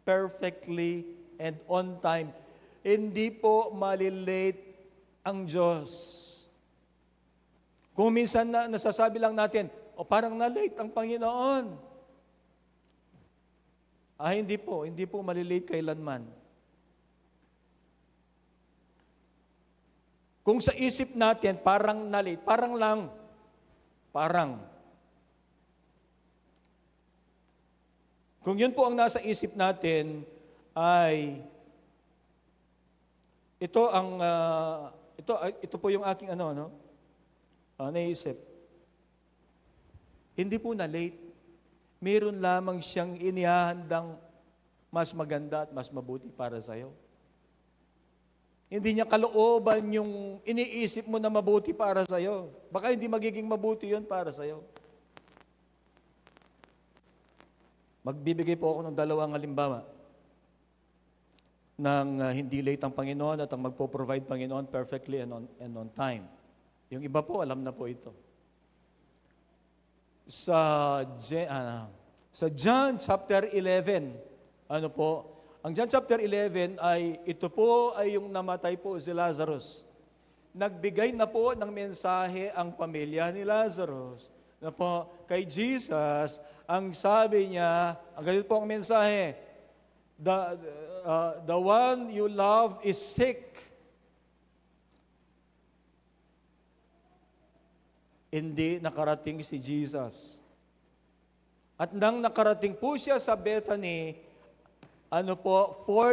perfectly and on time. Hindi po malilate ang Diyos. Kung minsan nasasabi lang natin, parang na-late ang Panginoon. Hindi po malilate kailanman. Kung sa isip natin, parang na-late, parang. Kung yun po ang nasa isip natin, ay ito po yung aking naisip. Hindi po na late. Meron lamang siyang inihahandang mas maganda at mas mabuti para sa iyo. Hindi niya kalooban yung iniisip mo na mabuti para sa iyo. Baka hindi magiging mabuti yun para sa iyo. Magbibigay po ako ng 2 halimbawa ng hindi late ang Panginoon at ang magpo-provide Panginoon perfectly and on time. Yung iba po, alam na po ito. Sa John chapter 11, ang John chapter 11 ito po ay yung namatay po si Lazarus. Nagbigay na po ng mensahe ang pamilya ni Lazarus na po kay Jesus, ang sabi niya, ang ganito po ang mensahe, the one you love is sick. Hindi nakarating si Jesus. At nang nakarating po siya sa Bethany, 4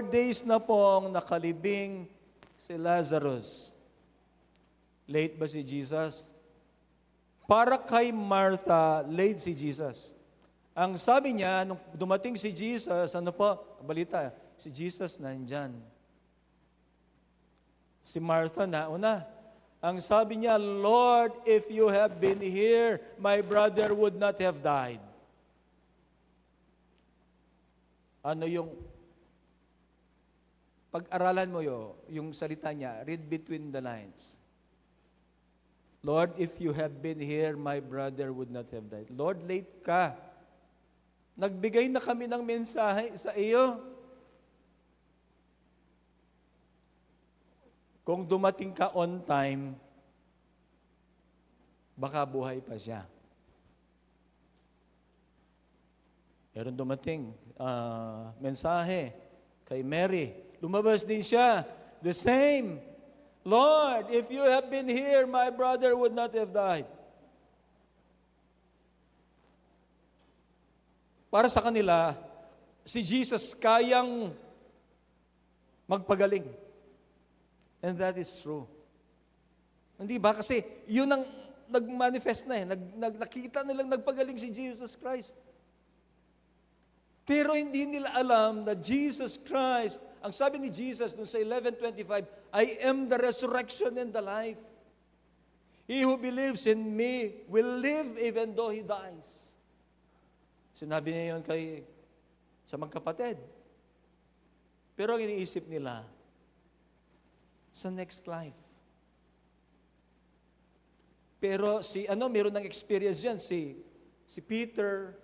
days na pong nakalibing si Lazarus. Late ba si Jesus? Para kay Martha, late si Jesus. Ang sabi niya, nung dumating si Jesus, balita, si Jesus nandyan. Si Martha nauna. Ang sabi niya, Lord, if you have been here, my brother would not have died. Pag-aralan mo yung salita niya, read between the lines. Lord, if you had been here, my brother would not have died. Lord, late ka. Nagbigay na kami ng mensahe sa iyo. Kung dumating ka on time, baka buhay pa siya. Meron dumating mensahe kay Mary. Lumabas din siya. The same. Lord, if you have been here, my brother would not have died. Para sa kanila, si Jesus kayang magpagaling. And that is true. Hindi ba? Kasi yun ang nag-manifest na eh. Nakita nilang nagpagaling si Jesus Christ. Pero hindi nila alam na Jesus Christ, ang sabi ni Jesus dun sa 11:25, I am the resurrection and the life. He who believes in me will live even though he dies. Sinabi niya yun sa magkapatid. Pero ang iniisip nila, sa next life. Pero meron ng experience yan, si Peter,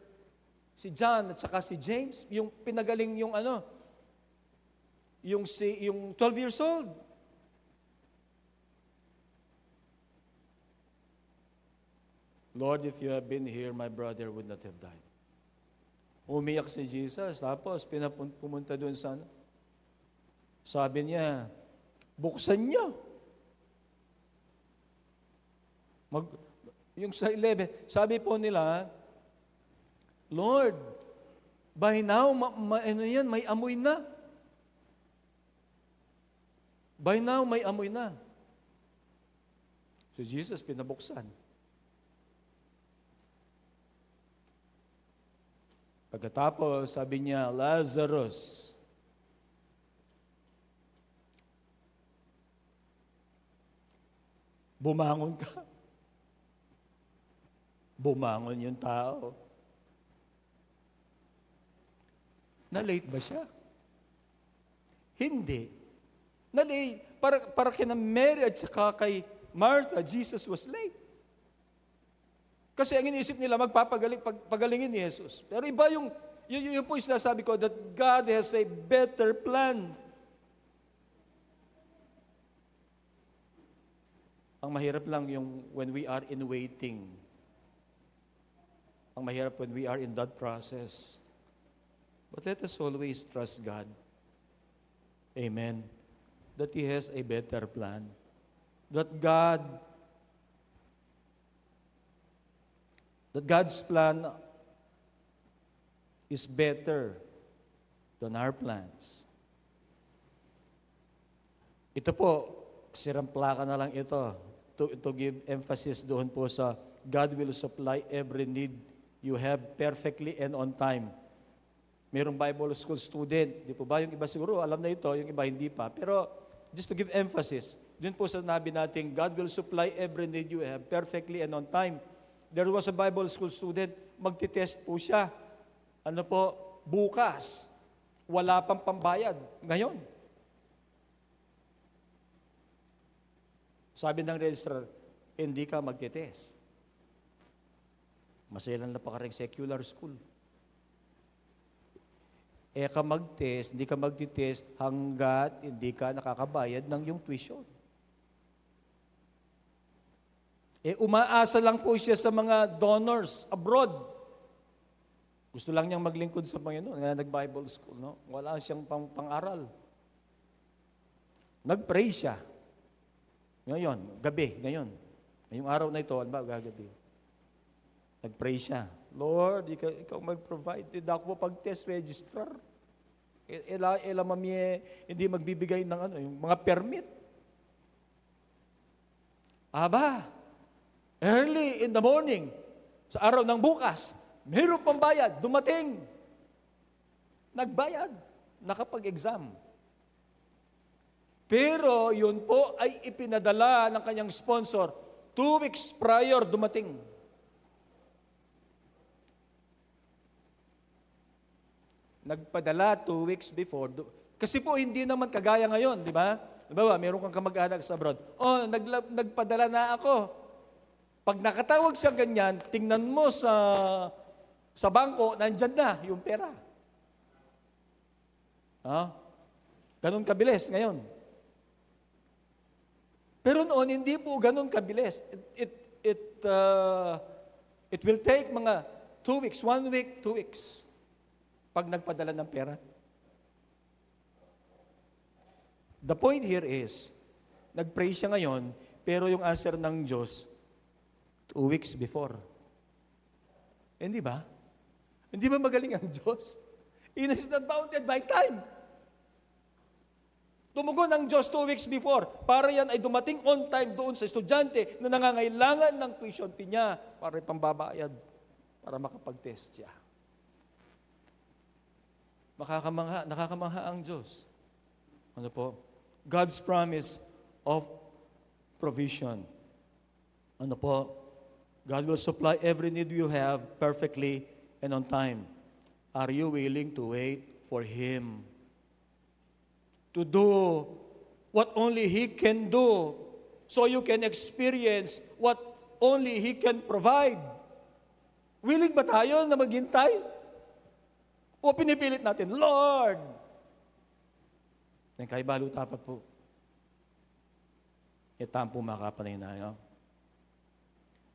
si John, at saka si James, yung pinagaling yung 12 years old. Lord, if you have been here, my brother would not have died. Umiyak si Jesus, tapos pumunta doon sa sabi niya, buksan niyo. Yung sa 11, sabi po nila, Lord, by now, may amoy na. By now, may amoy na. So Jesus, pinabuksan. Pagkatapos, sabi niya, Lazarus, bumangon ka. Bumangon yung tao. Na-late ba siya? Hindi. Na-late. Para kina Mary at saka kay Martha, Jesus was late. Kasi ang iniisip nila, pagalingin ni Jesus. Pero iba yung po yung sinasabi ko, that God has a better plan. Ang mahirap lang yung when we are in waiting. Ang mahirap when we are in that process. But let us always trust God. Amen. That He has a better plan. That God's plan is better than our plans. Ito po, siramplaka na lang ito to give emphasis doon po sa God will supply every need you have perfectly and on time. Mayroong Bible school student, di po ba? Yung iba siguro, alam na ito, yung iba hindi pa. Pero just to give emphasis, dun po sa nabi natin, God will supply every need you have perfectly and on time. There was a Bible school student, magtitest po siya. Bukas. Wala pang pambayad. Ngayon. Sabi ng registrar, hindi ka magtitest. Maselan na pa ka rin secular school. Ka mag-test, hindi ka magtitest hanggat hindi ka nakakabayad ng yung tuition. Umaasa lang po siya sa mga donors abroad. Gusto lang niyang maglingkod sa Panginoon, nga nag-Bible school, no? Wala siyang pang-aral. Nag-pray siya. Ngayon, gabi, ngayon. Ngayong araw na ito, ano ba, gagabi? Nag-pray siya. Lord, ikaw mag-provide. Hindi ako pag-test registrar. Ela mamie, hindi magbibigay ng yung mga permit. Aba, early in the morning, sa araw ng bukas, mayroon pang bayad, dumating. Nagbayad, nakapag-exam. Pero yun po ay ipinadala ng kanyang sponsor 2 weeks prior dumating. Nagpadala 2 weeks before. Kasi po hindi naman kagaya ngayon, di ba? Diba, meron kang kamag-anak sa abroad. Oh, nagpadala na ako. Pag nakatawag siya ganyan, tingnan mo sa bangko, nandyan na yung pera. Ganun kabilis ngayon. Pero noon, hindi po ganun kabilis. It will take mga 2 weeks, 1 week, 2 weeks. Pag nagpadala ng pera. The point here is, nag-pray siya ngayon, pero yung answer ng Diyos, 2 weeks before. Hindi ba? Hindi ba magaling ang Diyos? He is not bounded by time. Tumugon ang Diyos 2 weeks before, para yan ay dumating on time doon sa estudyante na nangangailangan ng tuition fee niya para pambabayad, para makapag-test siya. Nakakamangha ang Diyos. Ano po? God's promise of provision. Ano po? God will supply every need you have perfectly and on time. Are you willing to wait for Him? To do what only He can do so you can experience what only He can provide. Willing ba tayo na maghintay? O pinipilit natin, Lord! Yan kay balo tapat po. Itaan po makapanay na.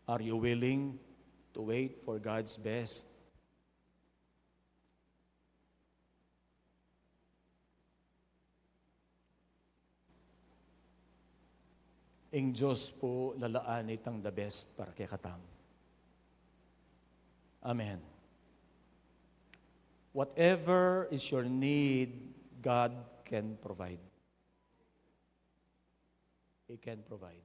Are you willing to wait for God's best? Ang Diyos po lalaan itang the best para kay katang. Amen. Whatever is your need, God can provide. He can provide.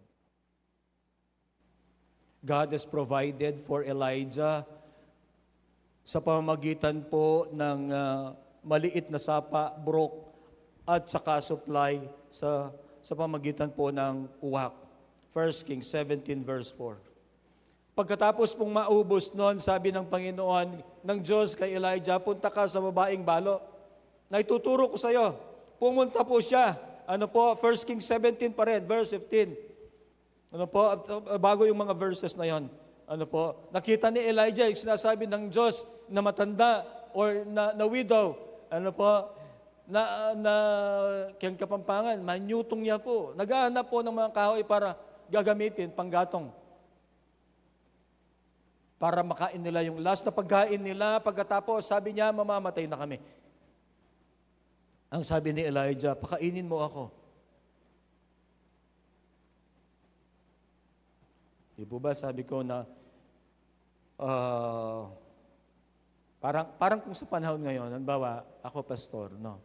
God has provided for Elijah sa pamamagitan po ng maliit na sapa, burok, at saka supply sa pamamagitan po ng uwak. 1 Kings 17 verse 4. Pagkatapos pong maubos noon, sabi ng Panginoon ng Diyos kay Elijah, punta ka sa babaeng balo. Na ituturo ko sa iyo. Pumunta po siya. Ano po? 1 Kings 17 pa rin, verse 15. Ano po? Bago yung mga verses na yon. Ano po? Nakita ni Elijah yung sinasabi ng Diyos na matanda or na widow. Ano po? Na kiyang Kapampangan, manyutong niya po. Naghahanap po ng mga kahoy para gagamitin panggatong. Para makain nila yung last na pagkain nila. Pagkatapos, sabi niya, mamamatay na kami. Ang sabi ni Elijah, pakainin mo ako. Di po ba sabi ko na, parang kung sa panahon ngayon, halimbawa, ako pastor, no?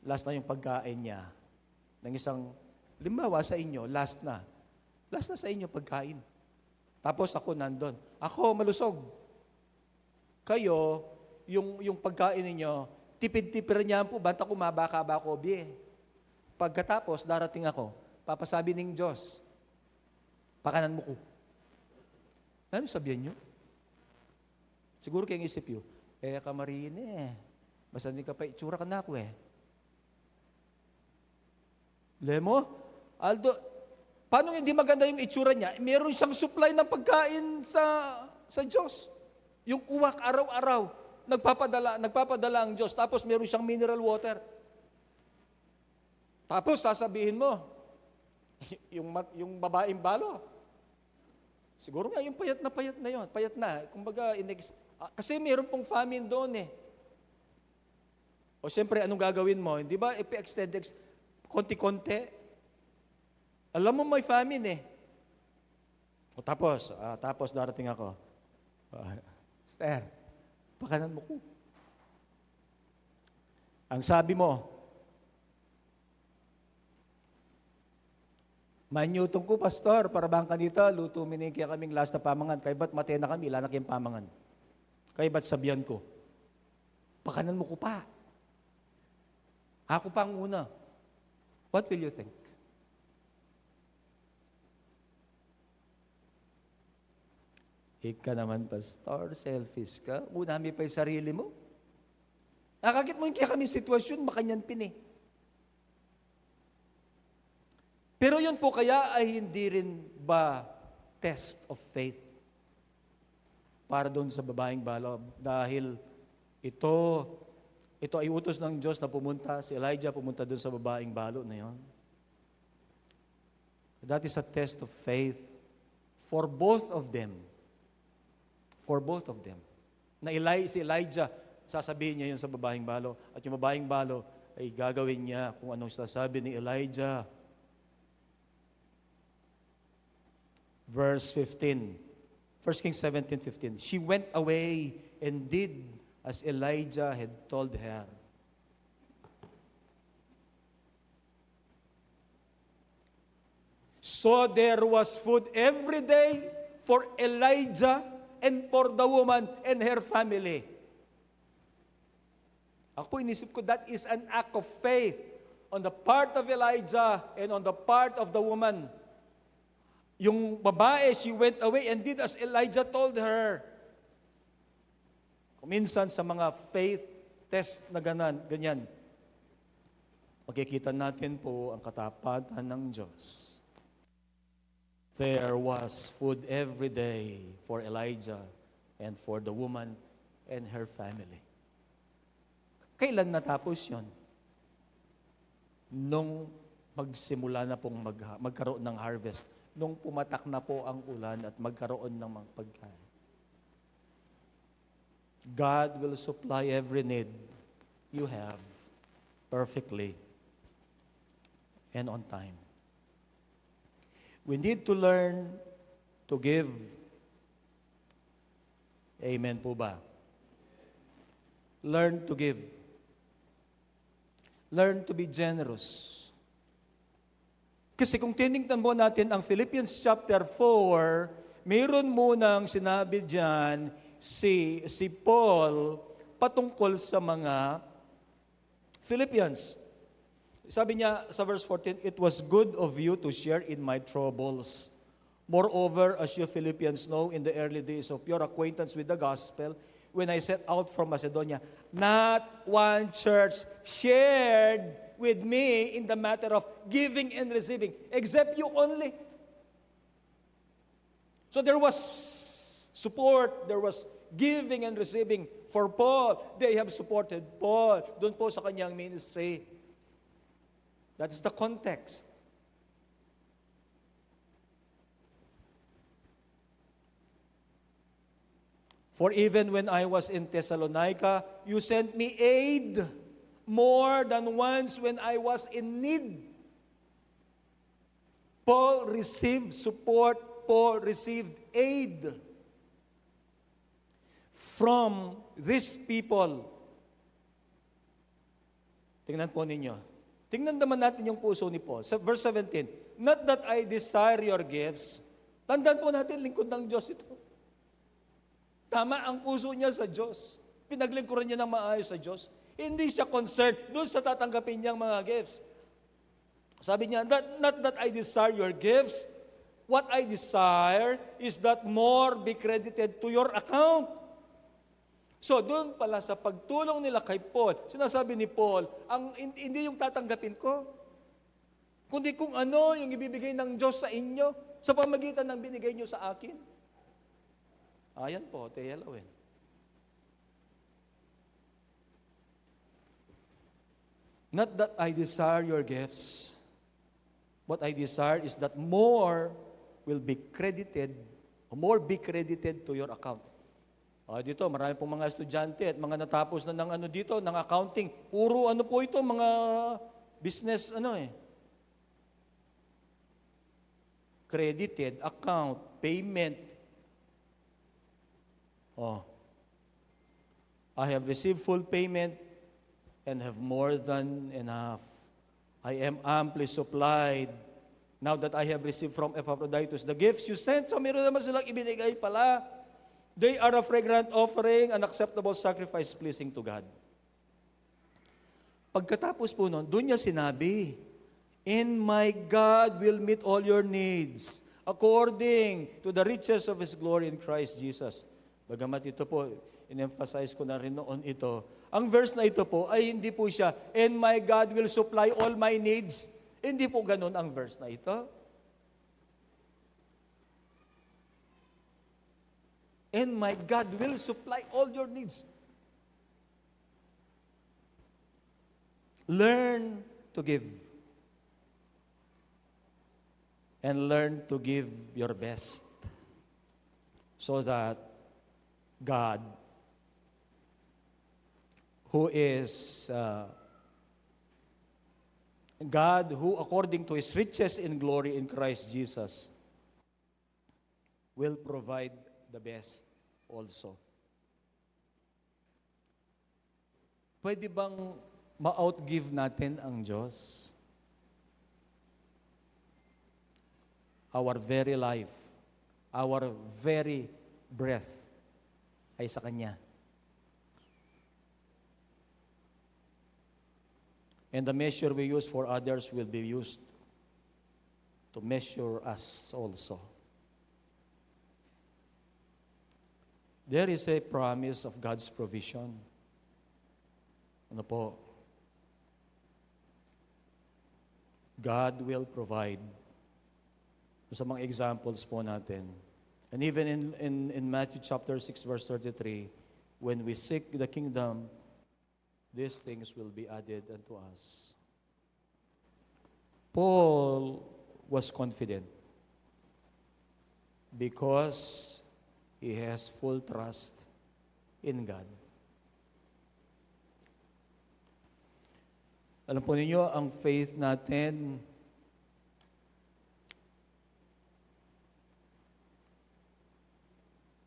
Last na yung pagkain niya. Ng isang, halimbawa sa inyo, last na. Last na sa inyo pagkain. Tapos ako nandun. Ako malusog. Kayo, yung pagkain ninyo, tipid-tipid niya po, banta ko mabaka ba ko, biye. Pagkatapos, darating ako, papasabi ng Diyos, pakanan mo ko. Ano sabihin nyo? Siguro kayong isip nyo, kamarine, basta hindi ka pa itsura ka na ako Lemo, Aldo, paano hindi maganda yung itsura niya? Meron siyang supply ng pagkain sa Diyos. Yung uwak araw-araw, nagpapadala ang Diyos. Tapos meron siyang mineral water. Tapos sasabihin mo, yung babaeng balo, Siguro nga yung payat na yon, payat na. Kumbaga, kasi mayroon pong famine doon eh. O siyempre, anong gagawin mo? Hindi ba, extend konti-konti? Alam mo may famine eh. O tapos darating ako. Esther, pakanan mo ko. Ang sabi mo, manyutong ko, pastor, para bang kanita, luto minikya kaming last na pamangan. Kaya ba't matay na kami, ilanak yung pamangan. Kaya ba't sabihan ko? Pakanan mo ko pa. Ako pa ang una. What will you think? Ika naman, pastor, selfish ka. Unami pa yung sarili mo. Nakakit mo yung kaya kami sitwasyon, makanyan pin eh. Pero yun po kaya ay hindi rin ba test of faith para doon sa babaeng balo? Dahil ito ay utos ng Diyos na pumunta, si Elijah pumunta doon sa babaeng balo na yon. That is a test of faith for both of them. For both of them. Na si Elijah, sasabihin niya yun sa babaeng balo. At yung babaeng balo ay gagawin niya kung anong sasabi ni Elijah. Verse 15. 1 Kings 17:15. She went away and did as Elijah had told her. So there was food every day for Elijah and for the woman and her family. Ako inisip ko, that is an act of faith on the part of Elijah and on the part of the woman. Yung babae, she went away and did as Elijah told her. Minsan sa mga faith test na ganyan, makikita natin po ang katapatan ng Diyos. There was food every day for Elijah and for the woman and her family. Kailan natapos yon? Nung magsimula na pong magkaroon ng harvest. Nung pumatak na po ang ulan at magkaroon ng mga pagkain. God will supply every need you have perfectly and on time. We need to learn to give. Amen po ba? Learn to give. Learn to be generous. Kasi kung tinignan mo natin ang Philippians chapter 4, mayroon munang sinabi diyan si Paul patungkol sa mga Philippians. Sabi niya sa verse 14, "It was good of you to share in my troubles. Moreover, as you Philippians know, in the early days of your acquaintance with the gospel, when I set out from Macedonia, not one church shared with me in the matter of giving and receiving, except you only." So there was support, there was giving and receiving for Paul. They have supported Paul doon po sa kanyang ministry. That's the context. For even when I was in Thessalonica, you sent me aid more than once when I was in need. Paul received support, Paul received aid from these people. Tingnan po ninyo. Tingnan naman natin yung puso ni Paul. Sa verse 17, "Not that I desire your gifts." Tandaan po natin, lingkod ng Diyos ito. Tama ang puso niya sa Diyos. Pinaglingkuran niya ng maayos sa Diyos. Hindi siya concerned doon sa tatanggapin niyang mga gifts. Sabi niya, not that I desire your gifts. What I desire is that more be credited to your account. So doon pala sa pagtulong nila kay Paul, sinasabi ni Paul, hindi yung tatanggapin ko, kundi kung ano yung ibibigay ng Diyos sa inyo sa pamagitan ng binigay niyo sa akin. Ayan po, Tiyelawin. Not that I desire your gifts. What I desire is that more will be credited more be credited to your account. Dito, marami pong mga estudyante at mga natapos na ng ano dito, ng accounting. Puro ano po ito, mga business, credited, account, payment. I have received full payment and have more than enough. I am amply supplied now that I have received from Epaphroditus the gifts you sent. So meron naman silang ibinigay pala. They are a fragrant offering, an acceptable sacrifice pleasing to God. Pagkatapos po nun, doon niya sinabi, "And my God will meet all your needs according to the riches of His glory in Christ Jesus." Bagamat ito po, in-emphasize ko na rin noon ito. Ang verse na ito po ay hindi po siya, "And my God will supply all my needs." Hindi po ganun ang verse na ito. And my God will supply all your needs. Learn to give. And learn to give your best. So that God, who according to His riches in glory in Christ Jesus, will provide the best also. Pwede bang ma-outgive natin ang Diyos? Our very life, our very breath ay sa Kanya. And the measure we use for others will be used to measure us also. There is a promise of God's provision. Ano po? God will provide. Sa mga examples po natin. And even in Matthew chapter 6 verse 33, when we seek the kingdom, these things will be added unto us. Paul was confident because he has full trust in God. Alam po ninyo, ang faith natin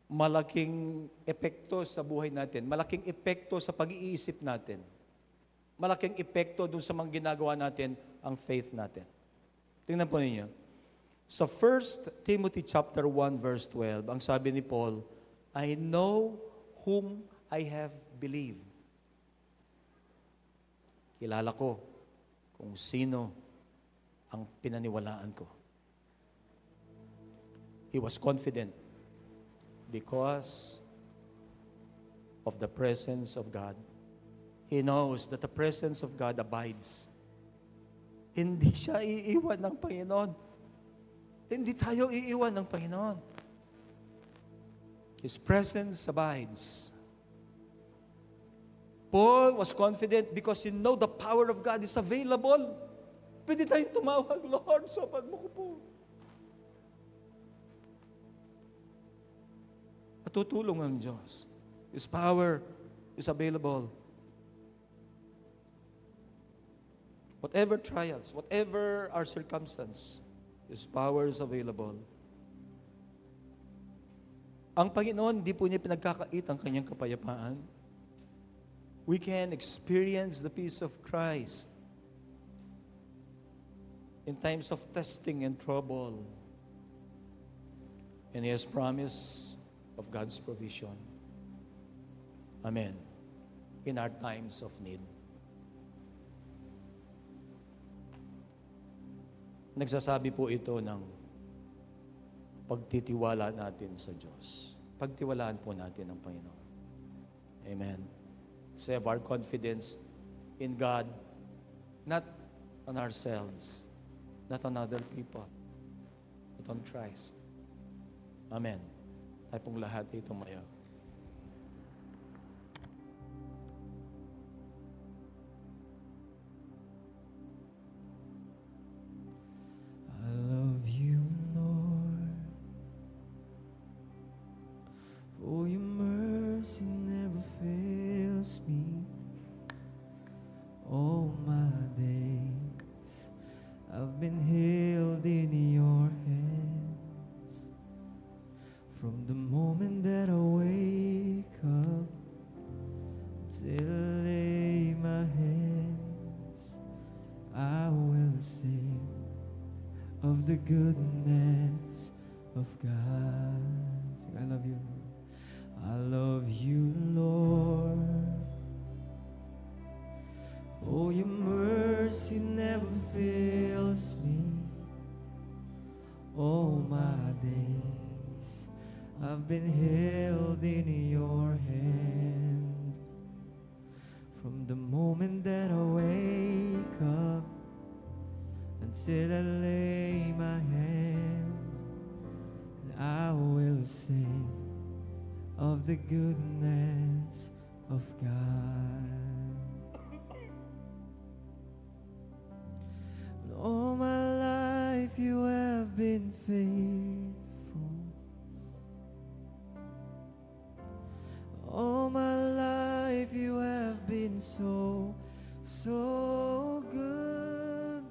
malaking epekto sa buhay natin, malaking epekto sa pag-iisip natin, malaking epekto dun sa mga ginagawa natin ang faith natin. Tingnan po ninyo. Sa 1 Timothy chapter 1 verse 12, ang sabi ni Paul, I know whom I have believed. Kilala ko kung sino ang pinaniwalaan ko. He was confident because of the presence of God. He knows that the presence of God abides. Hindi siya iiwan ng Panginoon. Hindi tayo iiwan ng Panginoon. His presence abides. Paul was confident because he know the power of God is available. Pwede tayong tumawag, Lord, sopan mo ko po. At tutulong ang Diyos. His power is available. Whatever trials, whatever our circumstance, His power is available. Ang Panginoon, di po niya pinagkakait ang kanyang kapayapaan. We can experience the peace of Christ in times of testing and trouble. And He has promised of God's provision. Amen. In our times of need. Nagsasabi po ito ng pagtitiwala natin sa Diyos. Pagtiwalaan po natin ang Panginoon. Amen. Save our confidence in God, not on ourselves, not on other people, but on Christ. Amen. Tayo pong lahat ay tumayo. I love you, Lord. sing of the goodness of God. I love you. I love you, Lord. Oh, your mercy never fails me. All my days I've been held in your hand. From the moment that I wake up until I lay my hand, and I will sing of the goodness of God. And all my life you have been faithful. All my life you have been so, so good.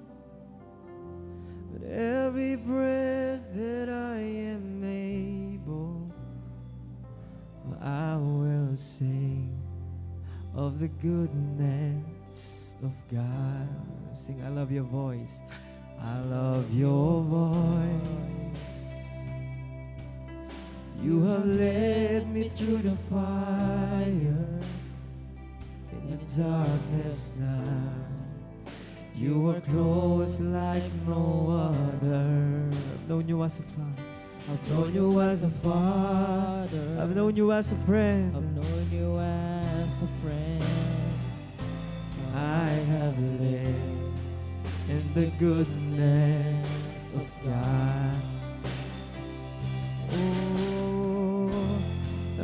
But every breath that I am able, I will sing of the goodness of God. Sing, I love your voice. I love your voice. You have led me through the fire in the darkness night. You are close like no other. I've known you as a father. I've known you as a father. I've known you as a friend. I've known you as a friend. I have lived in the goodness of God. Oh,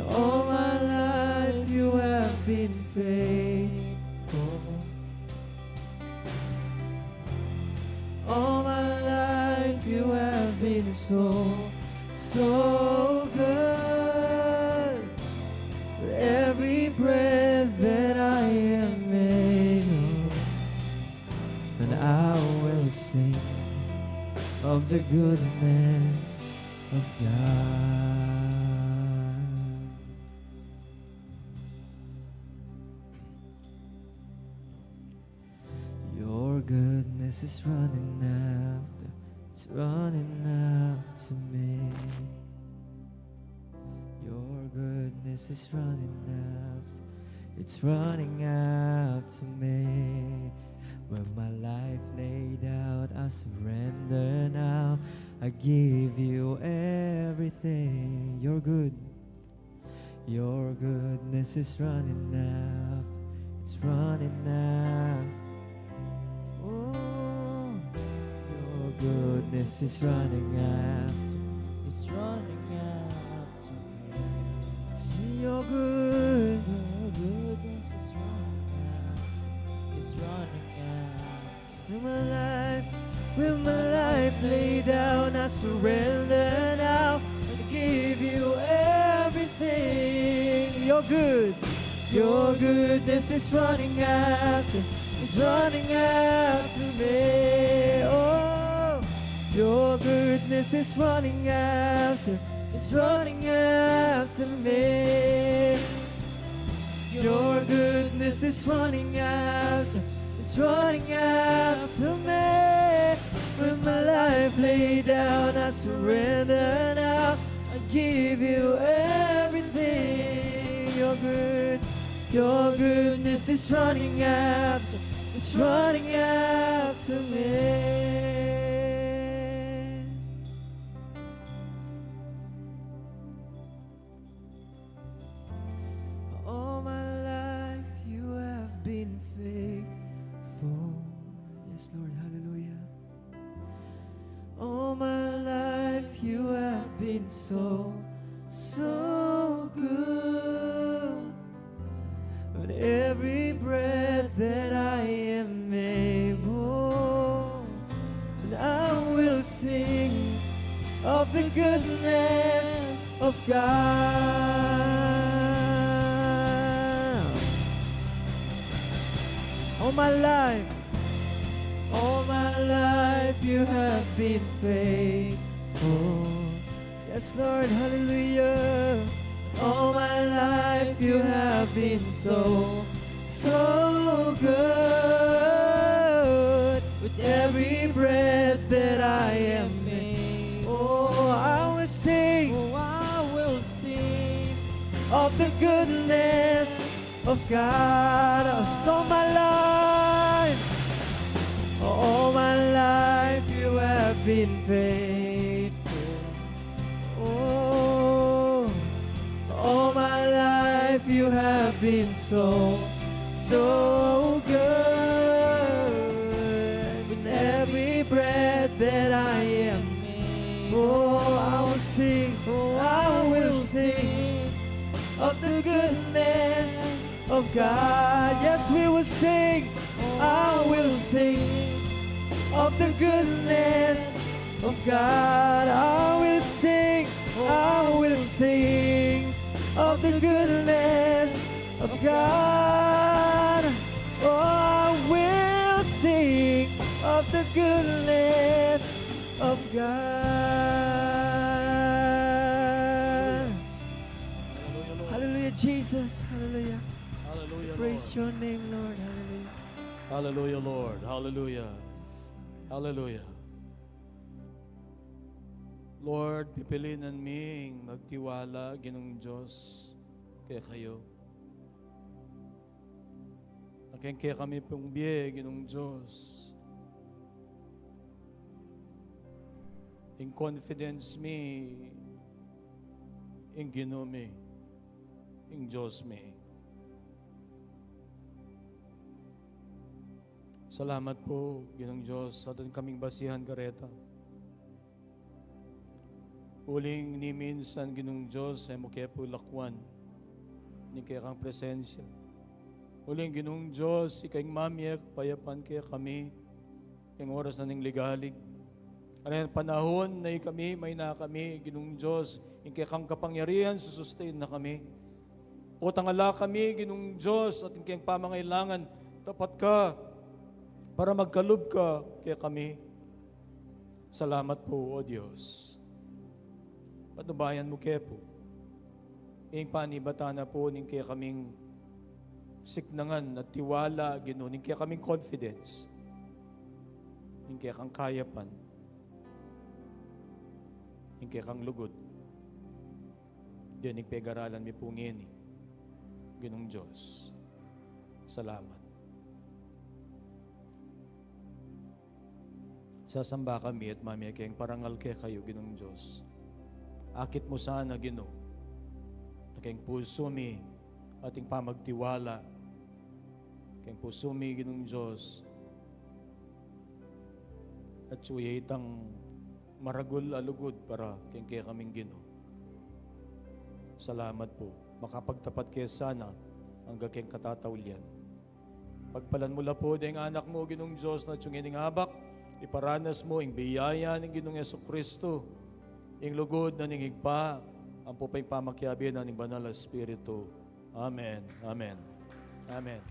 all my life you have been faithful. All my life you have been so, so good. With every breath that I am able, and I will sing of the goodness of God. Your goodness is running after, it's running after me. Your goodness is running after, it's running after me. When my life laid out, I surrender now. I give you everything. You're good. Your goodness is running out. It's running out. Oh, your goodness is running out. It's running after me. See, you're good. Your goodness is running out. It's running out. With my life laid down, I surrender now. I give you everything. You're good. Your goodness is running after, it's running after me. Oh, your goodness is running after, it's running after me. Your goodness is running after, it's running after me. With my life laid down, I surrender now. I give you everything. You're good. Your goodness is running after, it's running after me. All my life you have been faithful. Yes, Lord, hallelujah. All my life you have been so, so good. With every breath that I am able, and I will sing of the goodness of God. All my life you have been faithful. Yes, Lord, hallelujah. All my life you have been so, so good. With every breath that I am in. Oh, I will sing Oh, I will sing of the goodness of God. All my life, all my life you have been faithful. Oh, all my life you have been so, so good. In every breath that I am, oh, I will sing, I will sing of the goodness of God. Yes, we will sing, I will sing of the goodness of God. I will sing, I will sing of the goodness of God. Oh, I will sing of the goodness of God. Hallelujah, Lord. Hallelujah, Jesus. Hallelujah. Hallelujah, Praise Lord. your name, Lord. Hallelujah. Hallelujah, Lord. Hallelujah. Hallelujah. Lord, pipiliin naming magtiwala, Ginoong Diyos, kaya kayo. Kaya kami pong biye, Ginoong Diyos. In confidence me, in Ginoo me, in Diyos me. Salamat po, Ginoong Diyos, sa ating kaming basihan kareta. Uling ni minsan, Ginoong Diyos, ay mo kaya po lakwan, ni kaya kang presensya. Uling, Ginoong Diyos, ikayong mamiyek, payapan kaya kami, yung oras na ning ligalig. Ano yan, panahon na kami, may na kami, Ginoong Diyos, yung kaya kang kapangyarihan, susustain na kami. O tangala kami, Ginoong Diyos, at yung kayang pamangailangan, tapat ka, para magkalob ka kaya kami. Salamat po, O Diyos. Patubayan mo kaya po. Ing panibata na po, ning kaya kaming siknangan at tiwala, Ginoo, ning kaya kaming confidence, ning kaya kang kayapan, ning kaya kang lugod. Diyan ning pegaralan mi po ngini, Ginoong Diyos. Salamat. Sasamba kami at mamaya kayang parangal kaya kayo, Ginoong Diyos. Akit mo sana, Ginoo, na kayang puso mi, ating pamagtiwala, kayang puso mi, Ginoong Diyos, at suya itang maragul alugod para kayang kaya kaming Ginoo. Salamat po. Makapagtapat kaya sana hanggang kayang katatawlian. Pagpalan mula po dahil anak mo, Ginoong Diyos, na tsungin habak, iparanas mo ang biyaya ng Ginoong Yesukristo, ang lugod na ningigpa, ang pupay pamakyabi ng Banal na Espiritu. Amen. Amen. Amen.